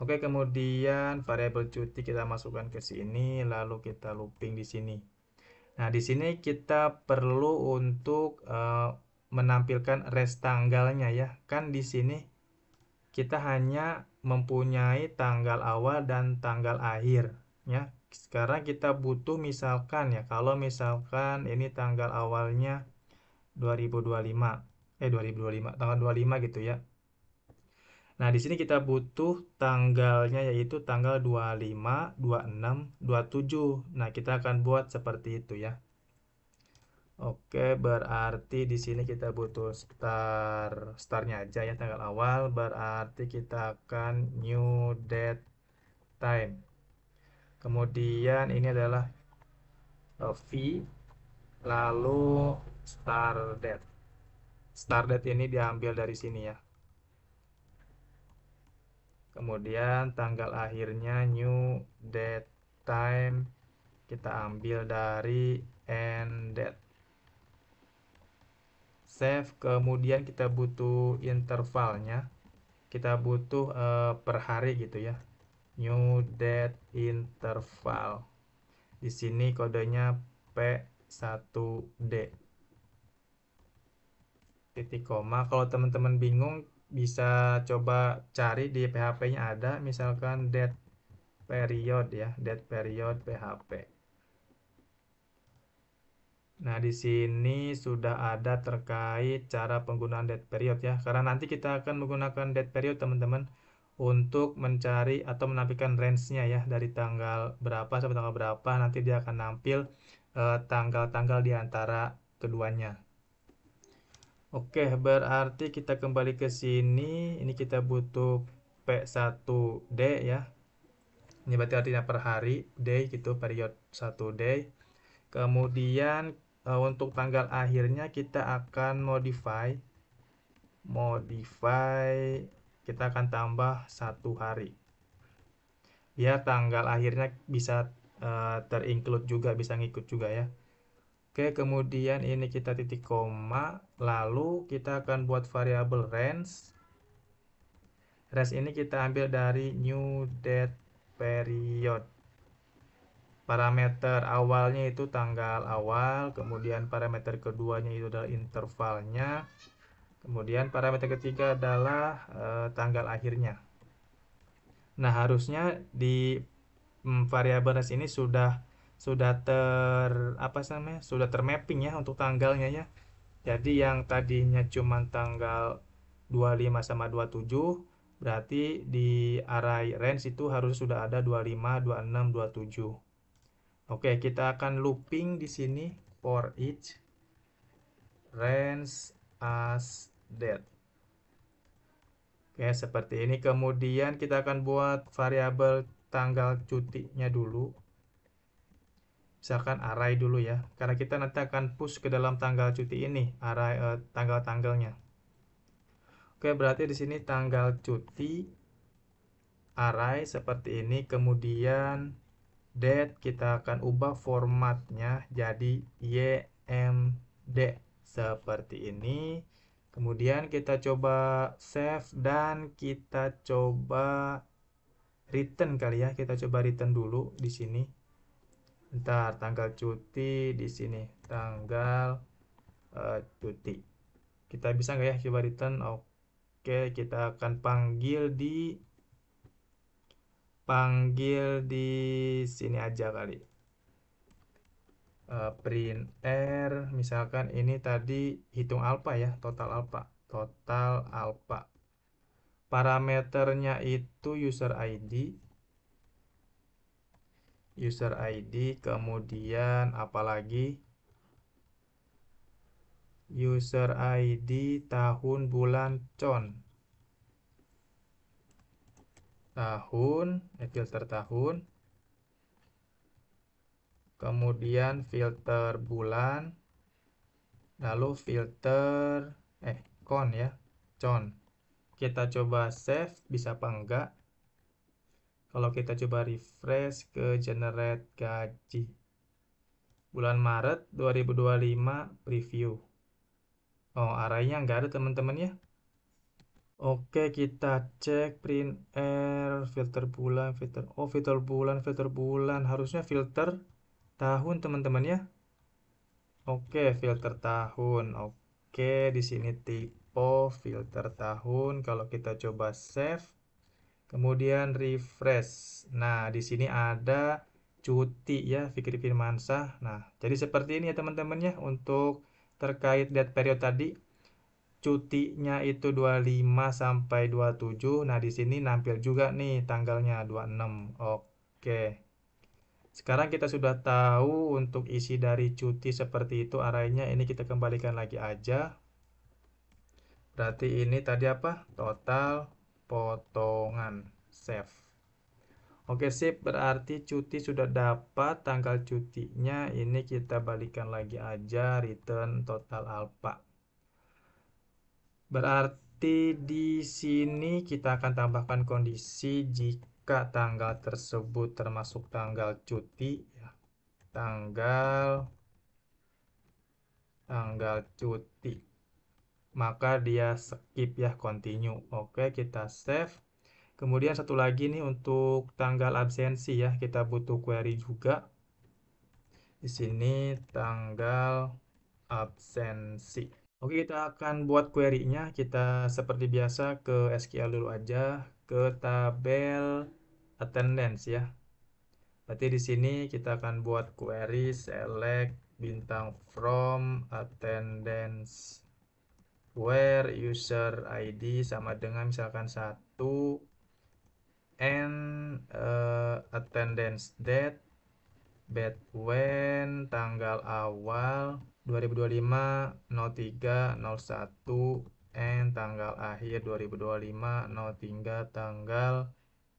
Oke, kemudian variabel cuti kita masukkan ke sini, lalu kita looping di sini. Nah, di sini kita perlu untuk menampilkan res tanggalnya ya. Kan di sini kita hanya mempunyai tanggal awal dan tanggal akhir ya. Sekarang kita butuh misalkan ya, kalau misalkan ini tanggal awalnya 2025 2025 tanggal 25 gitu ya. Nah, di sini kita butuh tanggalnya yaitu tanggal 25, 26, 27. Nah, kita akan buat seperti itu ya. Oke, berarti di sini kita butuh startnya aja ya, tanggal awal. Berarti kita akan new date time. Kemudian ini adalah v, lalu start date. Start date ini diambil dari sini ya. Kemudian tanggal akhirnya new date time kita ambil dari end date. Save. Kemudian kita butuh intervalnya. Kita butuh per hari gitu ya. New date interval. Di sini kodenya P1D. Titik koma. Kalau teman-teman bingung bisa coba cari di PHP-nya ada, misalkan date period ya, date period PHP. Nah, di sini sudah ada terkait cara penggunaan date period ya. Karena nanti kita akan menggunakan date period teman-teman untuk mencari atau menampilkan range-nya ya, dari tanggal berapa sampai tanggal berapa. Nanti dia akan nampil tanggal-tanggal di antara keduanya. Oke, berarti kita kembali ke sini. Ini kita butuh P1D ya. Ini berarti artinya per hari, day gitu, period 1 day. Kemudian untuk tanggal akhirnya kita akan modify, kita akan tambah 1 hari. Ya, tanggal akhirnya bisa terinclude juga, bisa ngikut juga ya. Oke, kemudian ini kita titik koma, lalu kita akan buat variabel range. Range ini kita ambil dari new date period. Parameter awalnya itu tanggal awal, kemudian parameter keduanya itu adalah intervalnya, kemudian parameter ketiga adalah tanggal akhirnya. Nah, harusnya di variabel range ini sudah termapping ya untuk tanggalnya ya. Jadi yang tadinya cuma tanggal 25 sama 27, berarti di array range itu harus sudah ada 25, 26, 27. Oke, kita akan looping di sini for each range as date. Oke, seperti ini. Kemudian kita akan buat variabel tanggal cutinya dulu. Misalkan array dulu ya, karena kita nanti akan push ke dalam tanggal cuti ini, array tanggal-tanggalnya. Oke, berarti di sini tanggal cuti array seperti ini. Kemudian date kita akan ubah formatnya jadi YMD seperti ini. Kemudian kita coba save dan kita coba return kali ya. Kita coba return dulu di sini. Ntar tanggal cuti di sini, tanggal cuti. Kita bisa nggak ya coba return? Oke, kita akan panggil di sini aja kali. Print R, misalkan ini tadi hitung alpha ya, total alpha. Parameternya itu user ID, kemudian apalagi user ID tahun bulan filter tahun, kemudian filter bulan, lalu filter con ya, con. Kita coba save, bisa apa enggak? Kalau kita coba refresh ke generate gaji bulan Maret 2025 preview. Oh, arraynya nggak ada teman-teman ya. Oke, kita cek print R, filter bulan, filter bulan, harusnya filter tahun teman-teman ya. Oke, filter tahun. Oke, di sini typo filter tahun. Kalau kita coba save, kemudian refresh. Nah, di sini ada cuti ya, Fikri Firmansyah. Nah, jadi seperti ini ya teman-teman ya untuk terkait date period tadi. Cutinya itu 25 sampai 27. Nah, di sini nampil juga nih tanggalnya 26. Oke. Sekarang kita sudah tahu untuk isi dari cuti seperti itu arahnya. Ini kita kembalikan lagi aja. Berarti ini tadi apa? Total potongan. Save. Oke, sip. Berarti cuti sudah dapat tanggal cutinya. Ini kita balikan lagi aja return total alpha. Berarti di sini kita akan tambahkan kondisi jika tanggal tersebut termasuk tanggal cuti ya. Tanggal cuti. Maka dia skip ya, continue. Oke, kita save. Kemudian satu lagi nih untuk tanggal absensi ya, kita butuh query juga. Di sini tanggal absensi. Oke, kita akan buat query-nya. Kita seperti biasa ke SQL dulu aja, ke tabel attendance ya. Berarti di sini kita akan buat query select bintang from attendance where user ID sama dengan misalkan 1 and attendance date when tanggal awal 2025 03 01 and tanggal akhir 2025 03 tanggal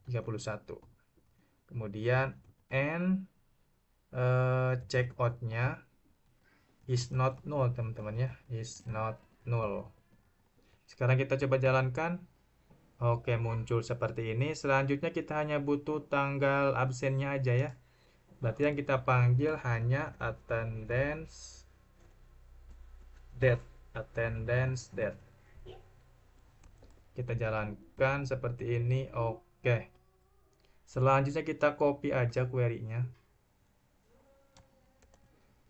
31. Kemudian and check out-nya is not null teman-teman ya, is not null. Sekarang kita coba jalankan. Oke, muncul seperti ini. Selanjutnya kita hanya butuh tanggal absennya aja ya. Berarti yang kita panggil hanya attendance date. Kita jalankan seperti ini. Oke. Selanjutnya kita copy aja query-nya.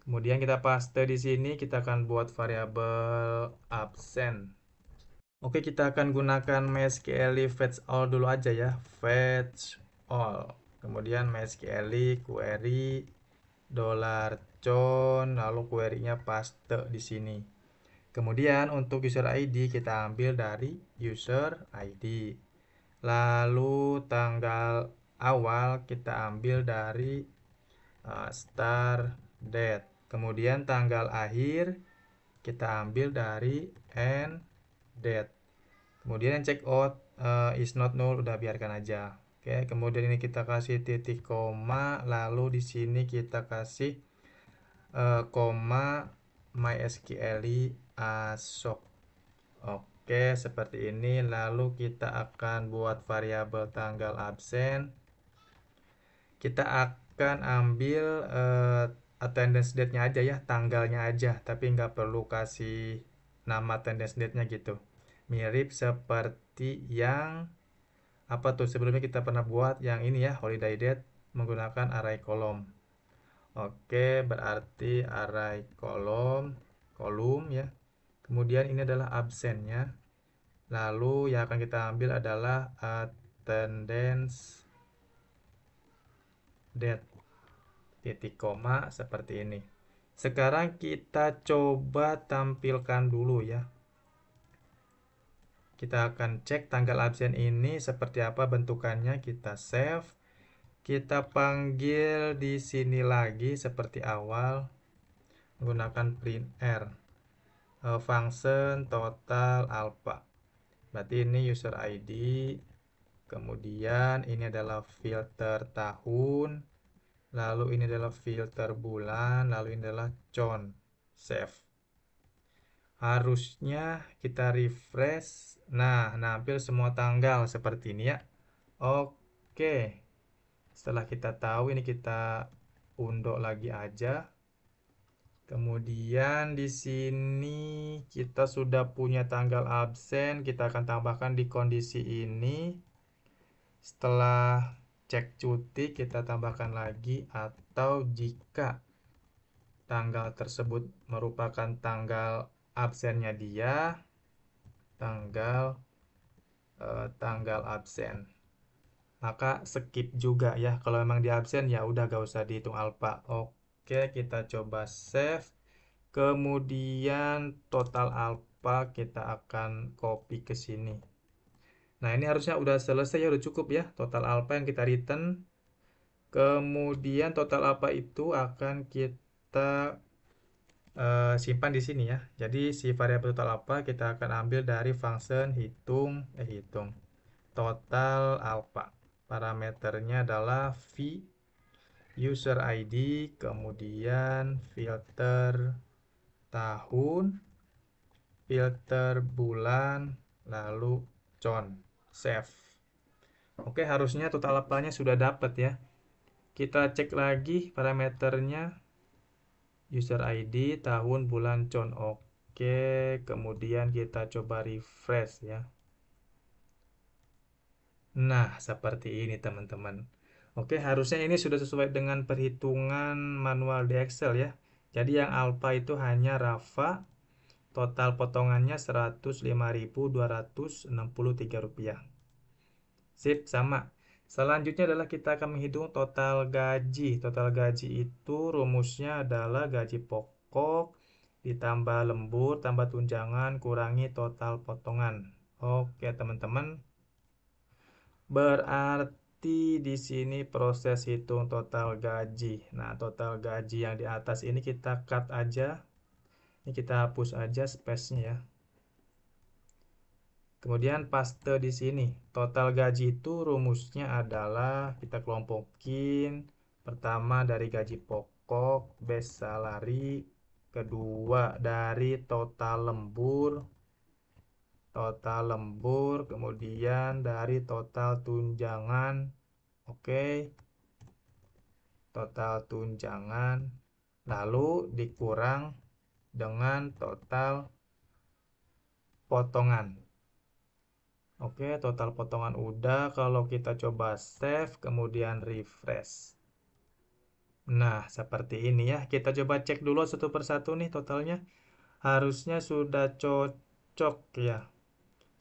Kemudian kita paste di sini, kita akan buat variabel absen. Oke, kita akan gunakan MySQL fetch all dulu aja ya. Fetch all. Kemudian MySQL query $con, lalu query-nya paste di sini. Kemudian untuk user ID kita ambil dari user ID. Lalu tanggal awal kita ambil dari start date. Kemudian tanggal akhir kita ambil dari end date. Kemudian check out is not null, udah biarkan aja. Oke, kemudian ini kita kasih titik koma, lalu di sini kita kasih koma MySQL asok. Oke, seperti ini. Lalu kita akan buat variabel tanggal absen. Kita akan ambil attendance date-nya aja ya, tanggalnya aja, tapi nggak perlu kasih nama attendance date-nya gitu. Mirip seperti yang apa tuh sebelumnya kita pernah buat yang ini ya, holiday date menggunakan array column. Oke, berarti array kolom ya. Kemudian ini adalah absennya. Lalu yang akan kita ambil adalah attendance date titik koma seperti ini. Sekarang kita coba tampilkan dulu ya. Kita akan cek tanggal absen ini seperti apa bentukannya. Kita save. Kita panggil di sini lagi seperti awal menggunakan printr function total alpha. Berarti ini user ID. Kemudian ini adalah filter tahun. Lalu ini adalah filter bulan. Lalu ini adalah count. Save. Harusnya kita refresh. Nah, nampil semua tanggal seperti ini ya. Oke. Setelah kita tahu ini kita unduk lagi aja. Kemudian di sini kita sudah punya tanggal absen, kita akan tambahkan di kondisi ini. Setelah cek cuti kita tambahkan lagi, atau jika tanggal tersebut merupakan tanggal absennya dia, tanggal absen, maka skip juga ya. Kalau memang di absen ya udah gak usah dihitung alpha. Oke, kita coba save. Kemudian total alpha kita akan copy ke sini. Nah, ini harusnya udah selesai ya, udah cukup ya total alpha yang kita return. Kemudian total alpha itu akan kita simpan di sini ya. Jadi si variabel total alpha kita akan ambil dari function hitung total alpha. Parameternya adalah v user ID, kemudian filter tahun, filter bulan, lalu count. Save. Oke, harusnya total alphanya sudah dapat ya. Kita cek lagi parameternya, user ID, tahun, bulan, count. Oke, kemudian kita coba refresh ya. Nah, seperti ini teman-teman. Oke, harusnya ini sudah sesuai dengan perhitungan manual di Excel ya. Jadi yang alpha itu hanya Rafa, total potongannya Rp105.263. Sip, sama. Selanjutnya adalah kita akan menghitung total gaji. Total gaji itu rumusnya adalah gaji pokok ditambah lembur tambah tunjangan kurangi total potongan. Oke, teman-teman. Berarti di sini proses hitung total gaji. Nah, total gaji yang di atas ini kita cut aja. Ini kita hapus aja space-nya ya. Kemudian paste di sini. Total gaji itu rumusnya adalah kita kelompokin. Pertama dari gaji pokok, base salary. Kedua dari total lembur, kemudian dari total tunjangan. Oke, total tunjangan. Lalu dikurang dengan total potongan. Oke, total potongan udah. Kalau kita coba save, kemudian refresh. Nah, seperti ini ya. Kita coba cek dulu satu persatu nih totalnya. Harusnya sudah cocok ya.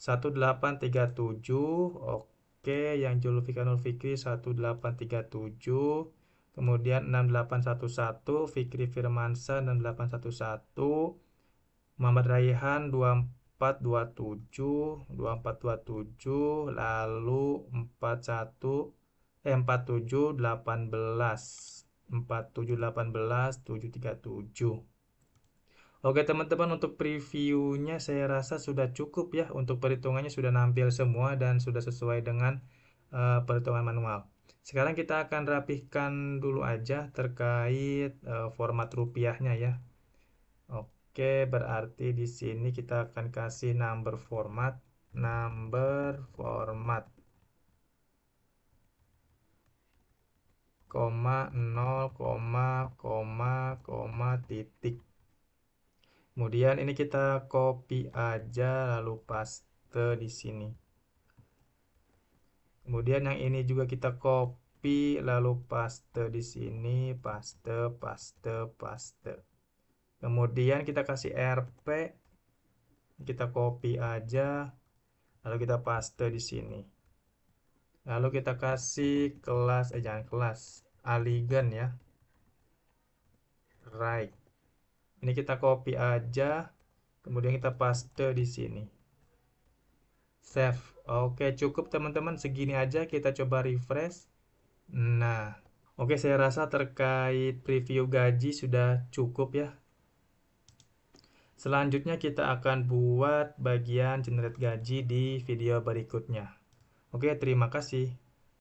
1837. Oke, yang Julfikar Nur Fikri 1837. Kemudian 6811 Fikri Firmansyah 6811. Muhammad Raihan 2427, lalu 4718, 737. Oke teman-teman, untuk previewnya saya rasa sudah cukup ya. Untuk perhitungannya sudah nampil semua dan sudah sesuai dengan perhitungan manual. Sekarang kita akan rapihkan dulu aja terkait format rupiahnya ya. Oke, berarti di sini kita akan kasih number format, koma 0, koma titik. Kemudian ini kita copy aja lalu paste di sini. Kemudian yang ini juga kita copy copy lalu paste di sini, paste, paste, paste. Kemudian kita kasih RP, kita copy aja, lalu kita paste di sini. Lalu kita kasih kelas, jangan kelas, Aligan ya, right. Ini kita copy aja, kemudian kita paste di sini. Save. Oke, cukup teman-teman, segini aja. Kita coba refresh. Nah, oke, saya rasa terkait preview gaji sudah cukup ya. Selanjutnya kita akan buat bagian generate gaji di video berikutnya. Oke, terima kasih.